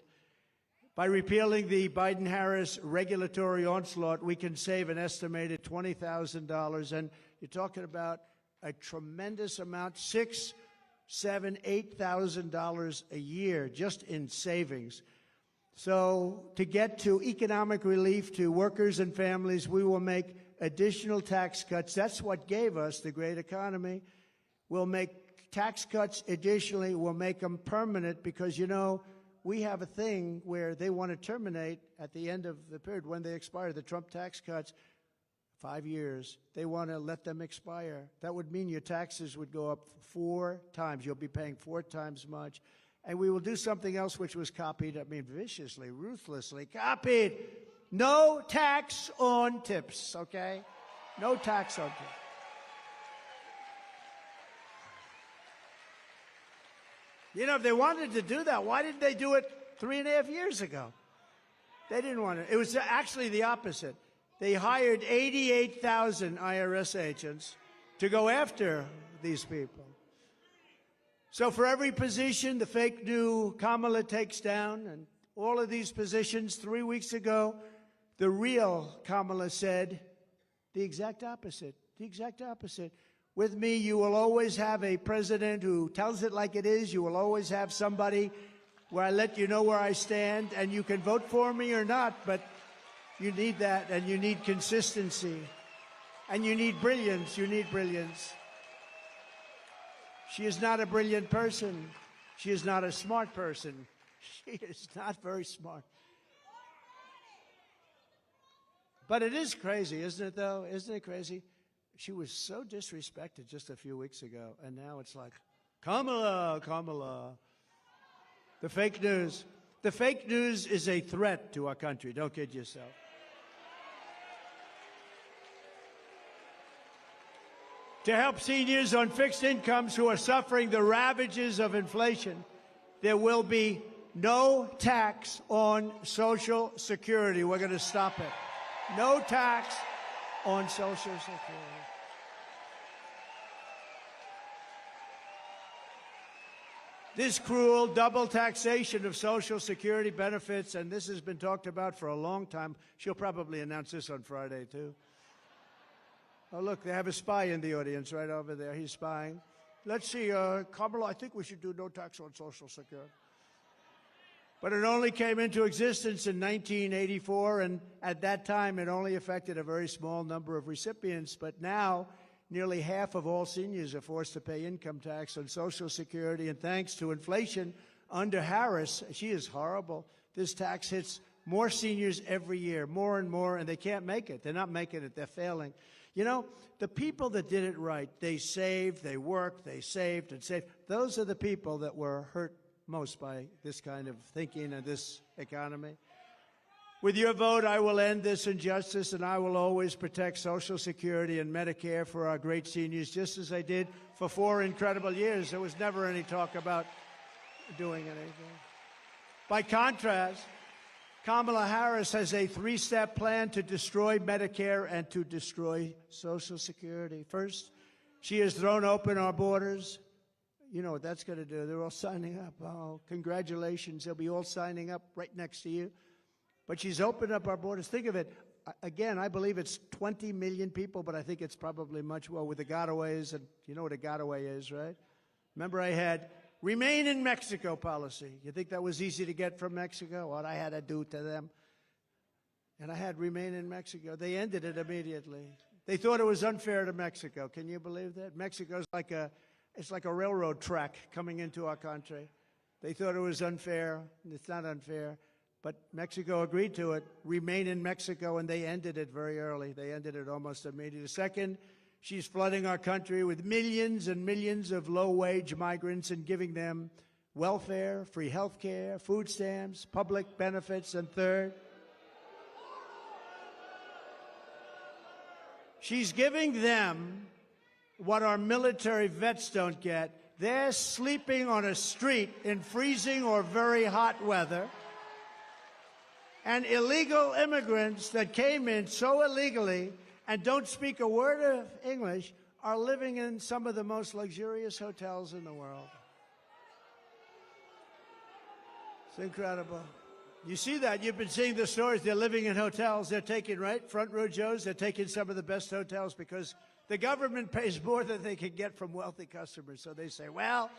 By repealing the Biden-Harris regulatory onslaught, we can save an estimated $20,000, and you're talking about a tremendous amount, $6,000, $7,000, $8,000 a year just in savings. So to get to economic relief to workers and families, we will make additional tax cuts. That's what gave us the great economy. We'll make tax cuts additionally. We'll make them permanent because, you know, we have a thing where they want to terminate at the end of the period when they expire, the Trump tax cuts. 5 years. They want to let them expire. That would mean your taxes would go up 4 times. You'll be paying 4 times much. And we will do something else which was copied, I mean, viciously, ruthlessly copied. No tax on tips, okay? No tax on tips. You know, if they wanted to do that, why didn't they do it 3.5 years ago? They didn't want to. It was actually the opposite. They hired 88,000 IRS agents to go after these people. So for every position the fake new Kamala takes down, and all of these positions, 3 weeks ago, the real Kamala said the exact opposite, the exact opposite. With me, you will always have a president who tells it like it is. You will always have somebody where I let you know where I stand, and you can vote for me or not, but you need that, and you need consistency, and you need brilliance. You need brilliance. She is not a brilliant person. She is not a smart person. She is not very smart. But it is crazy, isn't it, though? Isn't it crazy? She was so disrespected just a few weeks ago, and now it's like, Kamala, Kamala. The fake news. The fake news is a threat to our country. Don't kid yourself. To help seniors on fixed incomes who are suffering the ravages of inflation, there will be no tax on Social Security. We're going to stop it. No tax on Social Security. This cruel double taxation of Social Security benefits, and this has been talked about for a long time. She'll probably announce this on Friday, too. Oh, look, they have a spy in the audience right over there. He's spying. Let's see, Kamala, I think we should do no tax on Social Security. But it only came into existence in 1984, and at that time it only affected a very small number of recipients. But now, nearly half of all seniors are forced to pay income tax on Social Security, and thanks to inflation under Harris, she is horrible. This tax hits more seniors every year, more and more, and they can't make it. They're not making it. They're failing. You know, the people that did it right, they saved, they worked, they saved and saved. Those are the people that were hurt most by this kind of thinking and this economy. With your vote, I will end this injustice, and I will always protect Social Security and Medicare for our great seniors, just as I did for 4 incredible years. There was never any talk about doing anything. By contrast, Kamala Harris has a 3-step plan to destroy Medicare and to destroy Social Security. First, she has thrown open our borders. You know what that's going to do. They're all signing up. Oh, congratulations. They'll be all signing up right next to you. But she's opened up our borders. Think of it. Again, I believe it's 20 million people, but I think it's probably much more with the gotaways. And you know what a gotaway is, right? Remember, I had Remain in Mexico policy. You think that was easy to get from Mexico? What I had to do to them. And I had Remain in Mexico. They ended it immediately. They thought it was unfair to Mexico. Can you believe that? Mexico's like it's like a railroad track coming into our country. They thought it was unfair. It's not unfair. But Mexico agreed to it. Remain in Mexico, and they ended it very early. They ended it almost immediately. Second, she's flooding our country with millions and millions of low-wage migrants and giving them welfare, free health care, food stamps, public benefits. And third, she's giving them what our military vets don't get. They're sleeping on a street in freezing or very hot weather. And illegal immigrants that came in so illegally and don't speak a word of English are living in some of the most luxurious hotels in the world. It's incredible. You see that. You've been seeing the stories. They're living in hotels. They're taking, right, front row Joes. They're taking some of the best hotels because the government pays more than they can get from wealthy customers. So they say, well,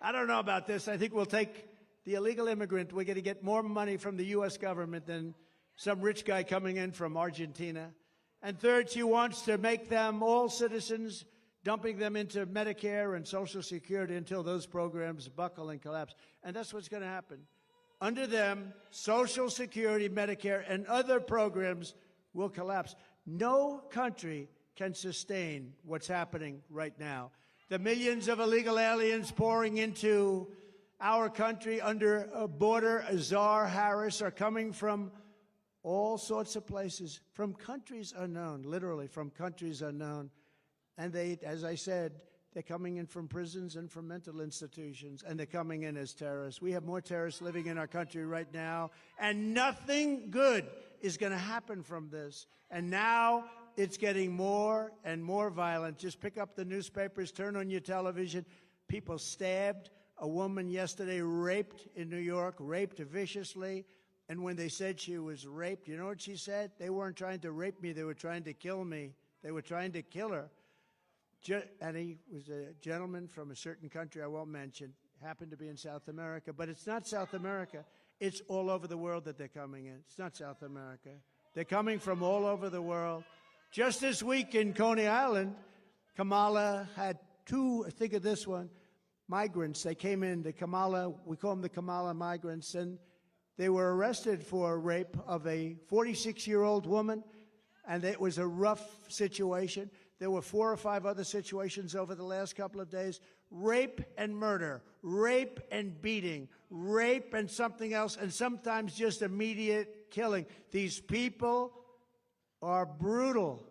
I don't know about this. I think we'll take the illegal immigrant. We're going to get more money from the U.S. government than some rich guy coming in from Argentina. And third, she wants to make them all citizens, dumping them into Medicare and Social Security until those programs buckle and collapse. And that's what's going to happen. Under them, Social Security, Medicare, and other programs will collapse. No country can sustain what's happening right now. The millions of illegal aliens pouring into our country under a border, Azar, Harris, are coming from all sorts of places, from countries unknown, literally from countries unknown. And they, as I said, they're coming in from prisons and from mental institutions, and they're coming in as terrorists. We have more terrorists living in our country right now, and nothing good is going to happen from this. And now it's getting more and more violent. Just pick up the newspapers, turn on your television. People stabbed. A woman yesterday raped in New York, raped viciously. And when they said she was raped, you know what she said? They weren't trying to rape me. They were trying to kill me. They were trying to kill her. And he was a gentleman from a certain country I won't mention, happened to be in South America. But it's not South America. It's all over the world that they're coming in. It's not South America. They're coming from all over the world. Just this week in Coney Island, Kamala had two, think of this one, migrants. They came in, the Kamala, we call them the Kamala migrants, and they were arrested for rape of a 46-year-old woman, and it was a rough situation. There were 4 or 5 other situations over the last couple of days. Rape and murder, rape and beating, rape and something else, and sometimes just immediate killing. These people are brutal.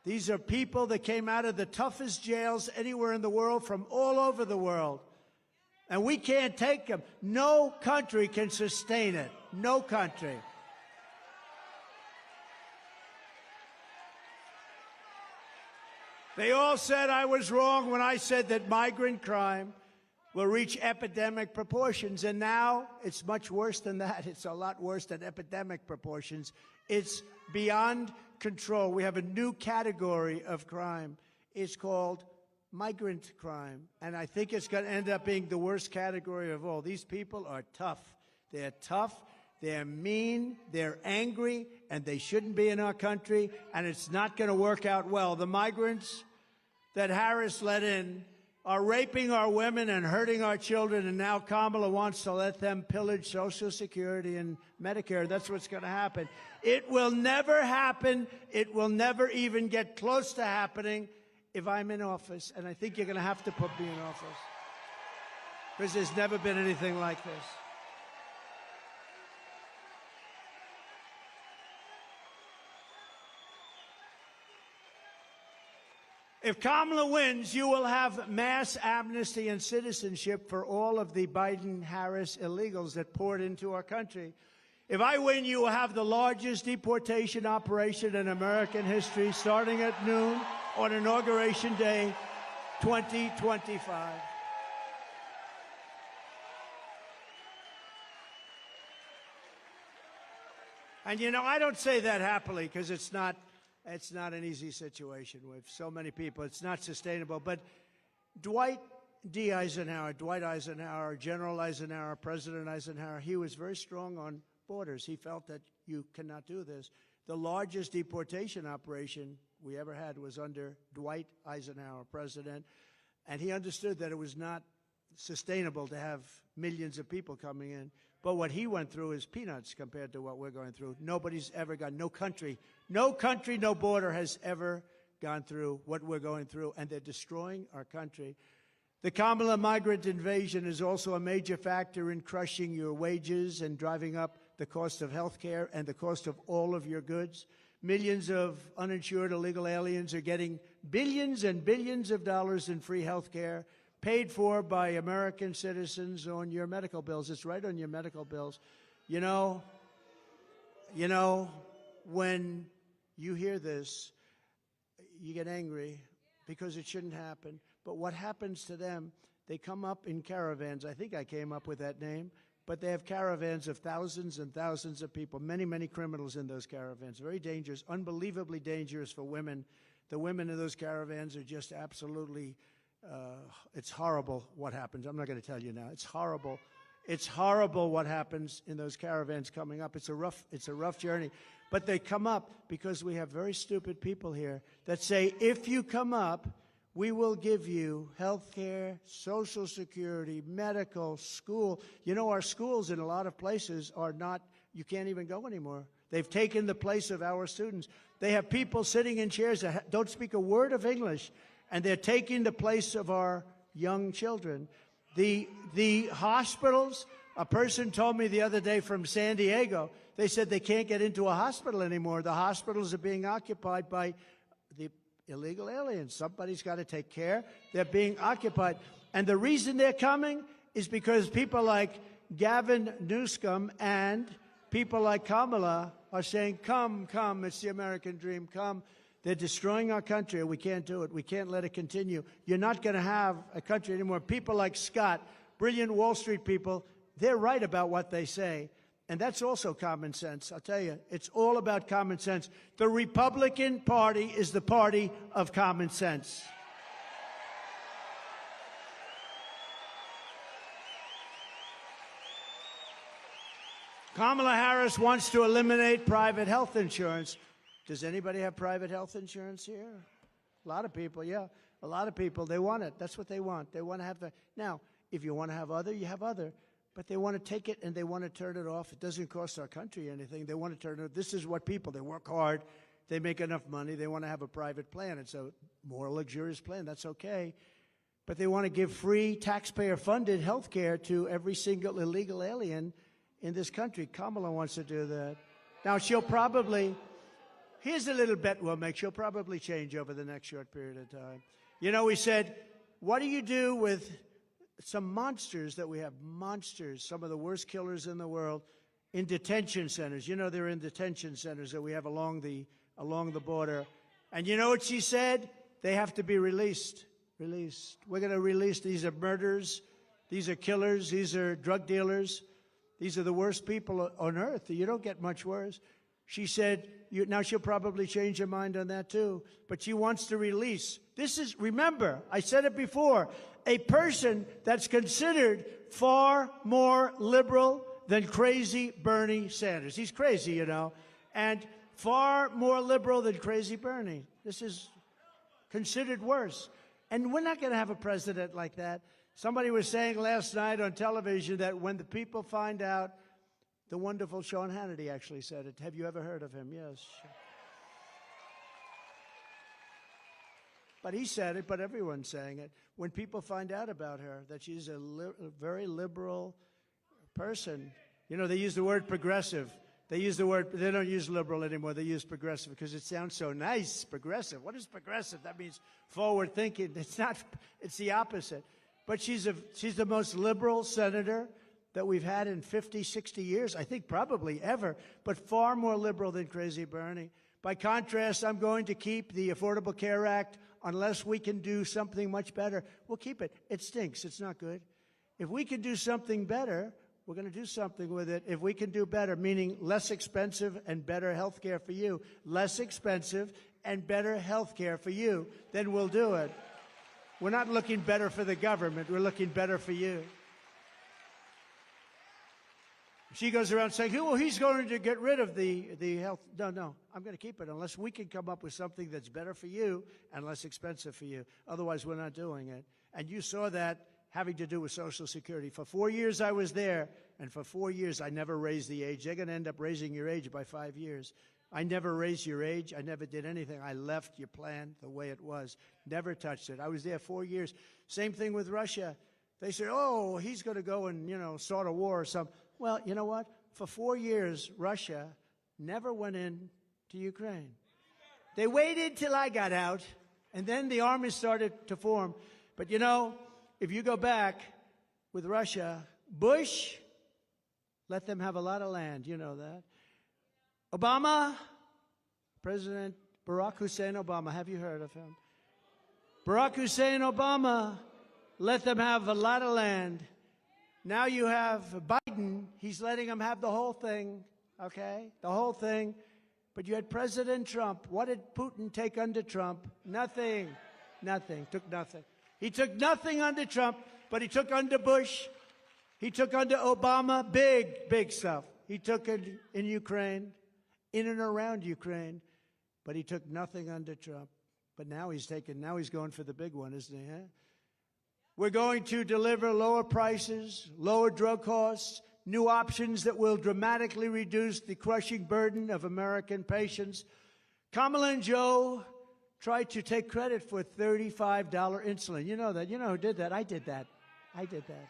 These are people that came out of the toughest jails anywhere in the world, from all over the world. And we can't take them. No country can sustain it. No country. They all said I was wrong when I said that migrant crime will reach epidemic proportions. And now it's much worse than that. It's a lot worse than epidemic proportions. It's beyond control. We have a new category of crime. It's called migrant crime. And I think it's going to end up being the worst category of all. These people are tough. They're tough. They're mean. They're angry. And they shouldn't be in our country. And it's not going to work out well. The migrants that Harris let in are raping our women and hurting our children, and now Kamala wants to let them pillage Social Security and Medicare. That's what's going to happen. It will never happen. It will never even get close to happening if I'm in office, and I think you're going to have to put me in office, because there's never been anything like this. If Kamala wins, you will have mass amnesty and citizenship for all of the Biden-Harris illegals that poured into our country. If I win, you will have the largest deportation operation in American history, starting at noon on Inauguration Day 2025. And, you know, I don't say that happily, because it's not an easy situation with so many people. It's not sustainable. But Dwight Eisenhower, General Eisenhower, President Eisenhower, he was very strong on borders. He felt that you cannot do this. The largest deportation operation we ever had was under Dwight Eisenhower, president, and he understood that it was not sustainable to have millions of people coming in. But what he went through is peanuts compared to what we're going through. Nobody's ever gone, no country, no border has ever gone through what we're going through, and they're destroying our country. The Kamala migrant invasion is also a major factor in crushing your wages and driving up the cost of health care and the cost of all of your goods. Millions of uninsured illegal aliens are getting billions and billions of dollars in free health care, paid for by American citizens on your medical bills. It's right on your medical bills. You know, when you hear this, you get angry because it shouldn't happen. But what happens to them, they come up in caravans. I think I came up with that name. But they have caravans of thousands and thousands of people, many, many criminals in those caravans. Very dangerous, unbelievably dangerous for women. The women in those caravans are just absolutely, it's horrible what happens. I'm not going to tell you now. It's horrible. It's horrible what happens in those caravans coming up. It's a rough journey. But they come up because we have very stupid people here that say, if you come up, we will give you health care, Social Security, medical, school. You know, our schools in a lot of places are not, you can't even go anymore. They've taken the place of our students. They have people sitting in chairs that don't speak a word of English, and they're taking the place of our young children. The hospitals, a person told me the other day from San Diego, they said they can't get into a hospital anymore. The hospitals are being occupied by the illegal aliens. Somebody's got to take care. They're being occupied. And the reason they're coming is because people like Gavin Newsom and people like Kamala are saying, come, come, it's the American dream, come. They're destroying our country. We can't do it. We can't let it continue. You're not going to have a country anymore. People like Scott, brilliant Wall Street people, they're right about what they say. And that's also common sense. I'll tell you, it's all about common sense. The Republican Party is the party of common sense. Kamala Harris wants to eliminate private health insurance. Does anybody have private health insurance here? A lot of people, yeah. A lot of people, they want it. That's what they want. They want to have the... Now, if you want to have other, you have other. But they want to take it and they want to turn it off. It doesn't cost our country anything. They want to turn it off. This is what people, they work hard. They make enough money. They want to have a private plan. It's a more luxurious plan. That's okay. But they want to give free taxpayer-funded health care to every single illegal alien in this country. Kamala wants to do that. Now, she'll probably... Here's a little bet we'll make. She'll probably change over the next short period of time. You know, we said, what do you do with some monsters that we have? Monsters, some of the worst killers in the world, in detention centers. You know, they're in detention centers that we have along the border. And you know what she said? They have to be released. Released. We're going to release. These are murderers. These are killers. These are drug dealers. These are the worst people on earth. You don't get much worse. She said, now she'll probably change her mind on that too, but she wants to release. This is, remember, I said it before, a person that's considered far more liberal than crazy Bernie Sanders. He's crazy, you know, and far more liberal than crazy Bernie. This is considered worse. And we're not going to have a president like that. Somebody was saying last night on television that when the people find out, the wonderful Sean Hannity actually said it. Have you ever heard of him? Yes. But he said it, but everyone's saying it. When people find out about her, that she's a very liberal person. You know, they use the word progressive. They don't use liberal anymore. They use progressive because it sounds so nice, progressive. What is progressive? That means forward thinking. It's not, it's the opposite. But she's the most liberal senator that we've had in 50, 60 years, I think probably ever, but far more liberal than crazy Bernie. By contrast, I'm going to keep the Affordable Care Act unless we can do something much better. We'll keep it. It stinks. It's not good. If we can do something better, we're going to do something with it. If we can do better, meaning less expensive and better health care for you, less expensive and better health care for you, then we'll do it. We're not looking better for the government. We're looking better for you. She goes around saying, well, he's going to get rid of the health. No, I'm going to keep it unless we can come up with something that's better for you and less expensive for you. Otherwise, we're not doing it. And you saw that having to do with Social Security. For 4 years, I was there, and for 4 years, I never raised the age. They're going to end up raising your age by 5 years. I never raised your age. I never did anything. I left your plan the way it was. Never touched it. I was there 4 years. Same thing with Russia. They say, oh, he's going to go and, start a war or something. Well, you know what? For 4 years, Russia never went in to Ukraine. They waited till I got out, and then the army started to form. But, if you go back with Russia, Bush let them have a lot of land. You know that. Obama, President Barack Hussein Obama, have you heard of him? Barack Hussein Obama let them have a lot of land. Now you have Biden. He's letting them have the whole thing, okay? The whole thing. But you had President Trump. What did Putin take under Trump? Nothing. Nothing. Took nothing. He took nothing under Trump, but he took under Bush. He took under Obama. Big, big stuff. He took it in Ukraine, in and around Ukraine, but he took nothing under Trump. But now he's going for the big one, isn't he? Huh? We're going to deliver lower prices, lower drug costs, new options that will dramatically reduce the crushing burden of American patients. Kamala and Joe tried to take credit for $35 insulin. You know that. You know who did that? I did that. I did that.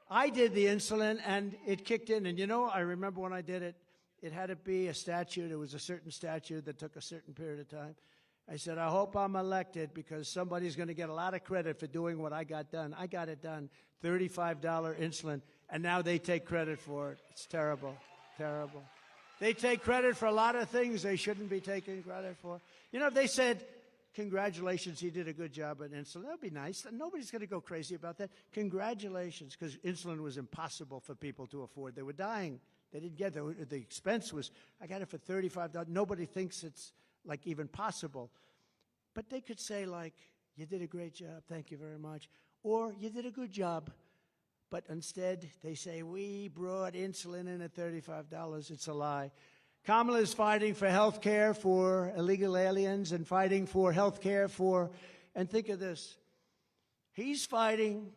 I did the insulin, and it kicked in. And you know, I remember when I did it, it had to be a statute. It was a certain statute that took a certain period of time. I said, I hope I'm elected because somebody's going to get a lot of credit for doing what I got done. I got it done. $35 insulin. And now they take credit for it. It's terrible. Terrible. They take credit for a lot of things they shouldn't be taking credit for. You know, if they said, congratulations, you did a good job on insulin, that would be nice. Nobody's going to go crazy about that. Congratulations, because insulin was impossible for people to afford. They were dying. They didn't get it. The expense was, I got it for $35. Nobody thinks it's, like, even possible. But they could say, like, you did a great job, thank you very much. Or, you did a good job. But instead, they say, we brought insulin in at $35. It's a lie. Kamala is fighting for health care for illegal aliens and fighting for health care for, and think of this, he's fighting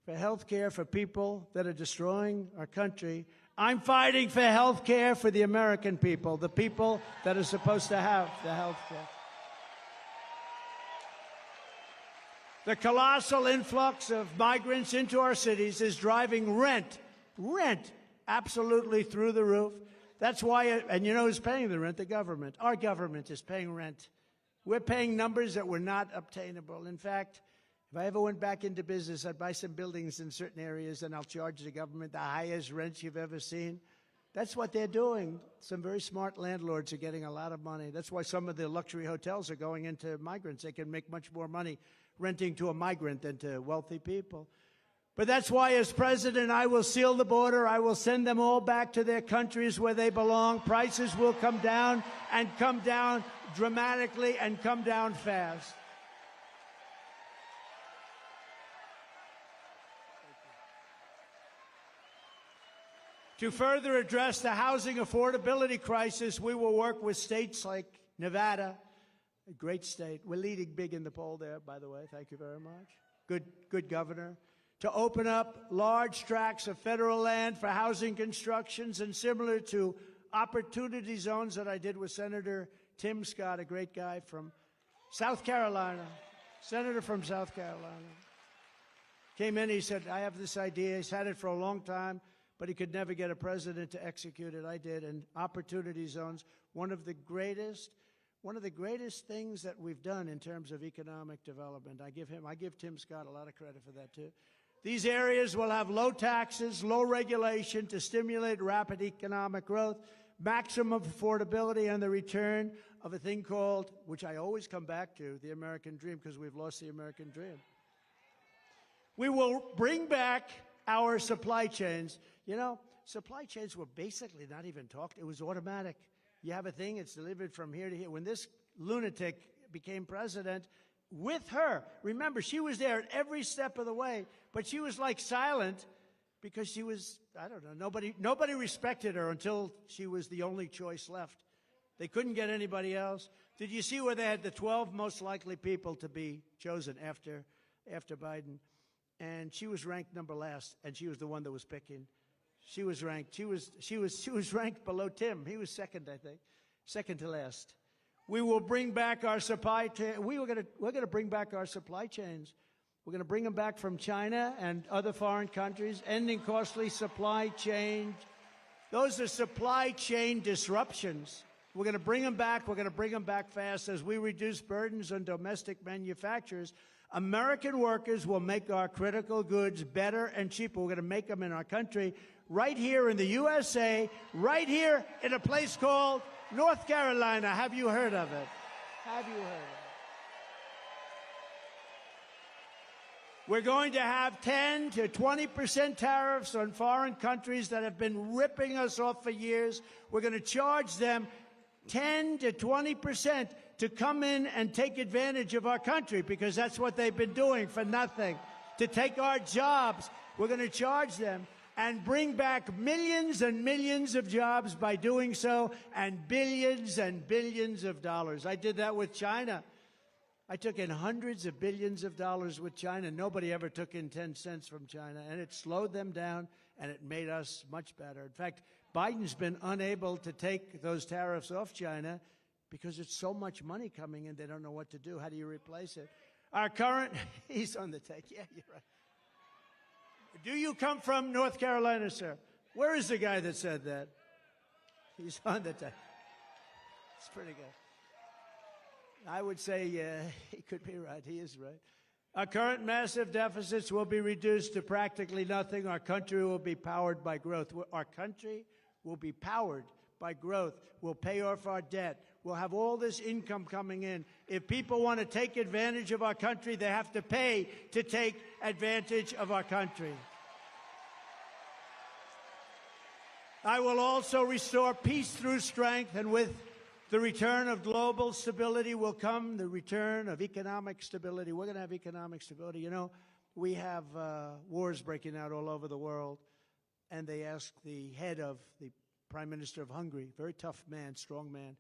for health care for people that are destroying our country. I'm fighting for health care for the American people, the people that are supposed to have the health care. The colossal influx of migrants into our cities is driving rent absolutely through the roof. That's why, and you know who's paying the rent? The government. Our government is paying rent. We're paying numbers that were not obtainable. In fact, if I ever went back into business, I'd buy some buildings in certain areas and I'll charge the government the highest rents you've ever seen. That's what they're doing. Some very smart landlords are getting a lot of money. That's why some of the luxury hotels are going into migrants. They can make much more money renting to a migrant than to wealthy people. But that's why, as president, I will seal the border. I will send them all back to their countries where they belong. Prices will come down and come down dramatically and come down fast. To further address the housing affordability crisis, we will work with states like Nevada, a great state. We're leading big in the poll there, by the way. Thank you very much. Good governor. To open up large tracts of federal land for housing constructions, and similar to opportunity zones that I did with Senator Tim Scott, a great guy from South Carolina, senator from South Carolina. Came in, he said, I have this idea. He's had it for a long time, but he could never get a president to execute it. I did. And opportunity zones, one of the greatest things that we've done in terms of economic development. I give Tim Scott a lot of credit for that, too. These areas will have low taxes, low regulation to stimulate rapid economic growth, maximum affordability, and the return of a thing called, which I always come back to, the American dream, because we've lost the American dream. We will bring back our supply chains. You know, supply chains were basically not even talked. It was automatic. You have a thing, it's delivered from here to here. When this lunatic became president, with her, remember, she was there at every step of the way, but she was like silent because she was, I don't know, nobody respected her until she was the only choice left. They couldn't get anybody else. Did you see where they had the 12 most likely people to be chosen after Biden? And she was ranked number last, and she was the one that was picking. She was ranked ranked below Tim. He was second, I think, second to last. We will bring back our supply chain. We're going to bring back our supply chains. We're going to bring them back from China and other foreign countries, ending costly supply chain. Those are supply chain disruptions. We're going to bring them back. We're going to bring them back fast as we reduce burdens on domestic manufacturers. American workers will make our critical goods better and cheaper. We're going to make them in our country, right here in the USA, right here in a place called North Carolina. Have you heard of it? Have you heard of it? We're going to have 10 to 20% tariffs on foreign countries that have been ripping us off for years. We're going to charge them 10 to 20% to come in and take advantage of our country, because that's what they've been doing for nothing. To take our jobs, we're going to charge them and bring back millions and millions of jobs by doing so, and billions of dollars. I did that with China. I took in hundreds of billions of dollars with China. Nobody ever took in 10 cents from China, and it slowed them down, and it made us much better. In fact, Biden's been unable to take those tariffs off China because it's so much money coming in, they don't know what to do. How do you replace it? Our current, he's on the take. Yeah, you're right. Do you come from North Carolina, sir? Where is the guy that said that? He's on the take. It's pretty good. I would say he could be right. He is right. Our current massive deficits will be reduced to practically nothing. Our country will be powered by growth. Our country will be powered by growth. We'll pay off our debt. We'll have all this income coming in. If people want to take advantage of our country, they have to pay to take advantage of our country. I will also restore peace through strength, and with the return of global stability will come the return of economic stability. We're going to have economic stability. You know, we have wars breaking out all over the world, and they asked the head of the Prime Minister of Hungary, very tough man, strong man,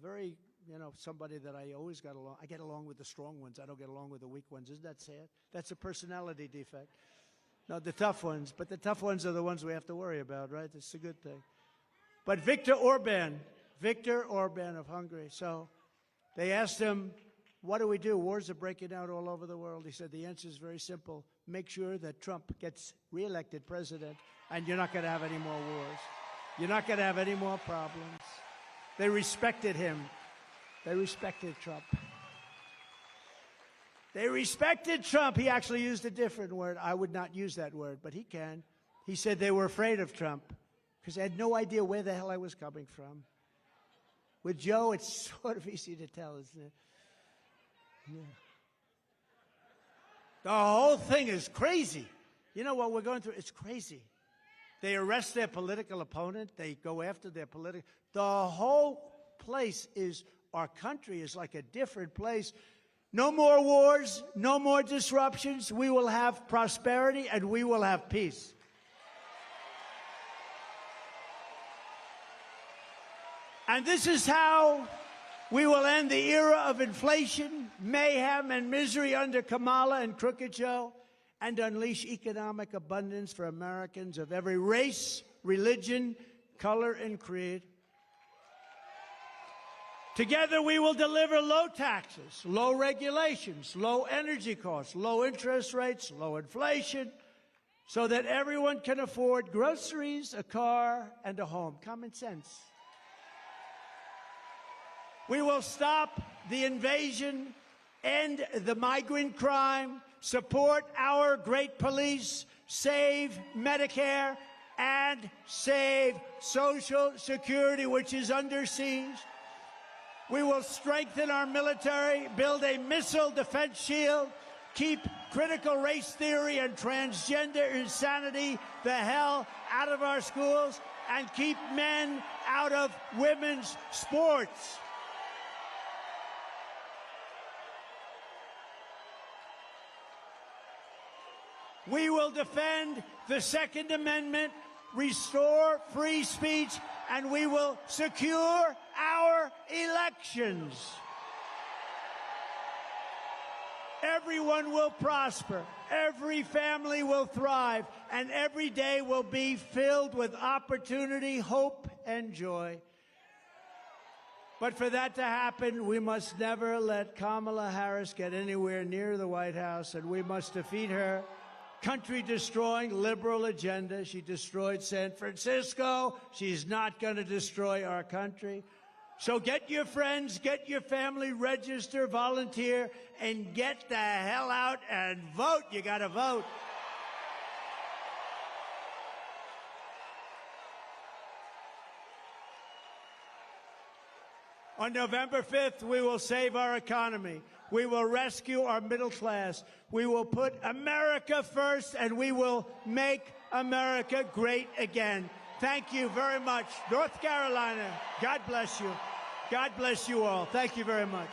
very, you know, somebody that I always got along. I get along with the strong ones. I don't get along with the weak ones. Isn't that sad? That's a personality defect. No, the tough ones. But the tough ones are the ones we have to worry about, right? It's a good thing. But Viktor Orban of Hungary. So they asked him, what do we do? Wars are breaking out all over the world. He said, the answer is very simple. Make sure that Trump gets reelected president, and you're not going to have any more wars. You're not going to have any more problems. They respected him. They respected Trump. They respected Trump. He actually used a different word. I would not use that word, but he can. He said they were afraid of Trump because they had no idea where the hell I was coming from. With Joe, it's sort of easy to tell, isn't it? Yeah. The whole thing is crazy. You know what we're going through? It's crazy. They arrest their political opponent. They go after their political. The whole place is, our country is like a different place. No more wars, no more disruptions. We will have prosperity and we will have peace. And this is how we will end the era of inflation, mayhem, and misery under Kamala and Crooked Joe, and unleash economic abundance for Americans of every race, religion, color, and creed. Together we will deliver low taxes, low regulations, low energy costs, low interest rates, low inflation, so that everyone can afford groceries, a car, and a home. Common sense. We will stop the invasion, end the migrant crime, support our great police, save Medicare, and save Social Security, which is under siege. We will strengthen our military, build a missile defense shield, keep critical race theory and transgender insanity the hell out of our schools, and keep men out of women's sports. We will defend the Second Amendment, restore free speech, and we will secure our elections. Everyone will prosper, every family will thrive, and every day will be filled with opportunity, hope, and joy. But for that to happen, we must never let Kamala Harris get anywhere near the White House, and we must defeat her country-destroying liberal agenda. She destroyed San Francisco. She's not going to destroy our country. So get your friends, get your family, register, volunteer, and get the hell out and vote. You got to vote. On November 5th, we will save our economy. We will rescue our middle class. We will put America first, and we will make America great again. Thank you very much. North Carolina, God bless you. God bless you all. Thank you very much.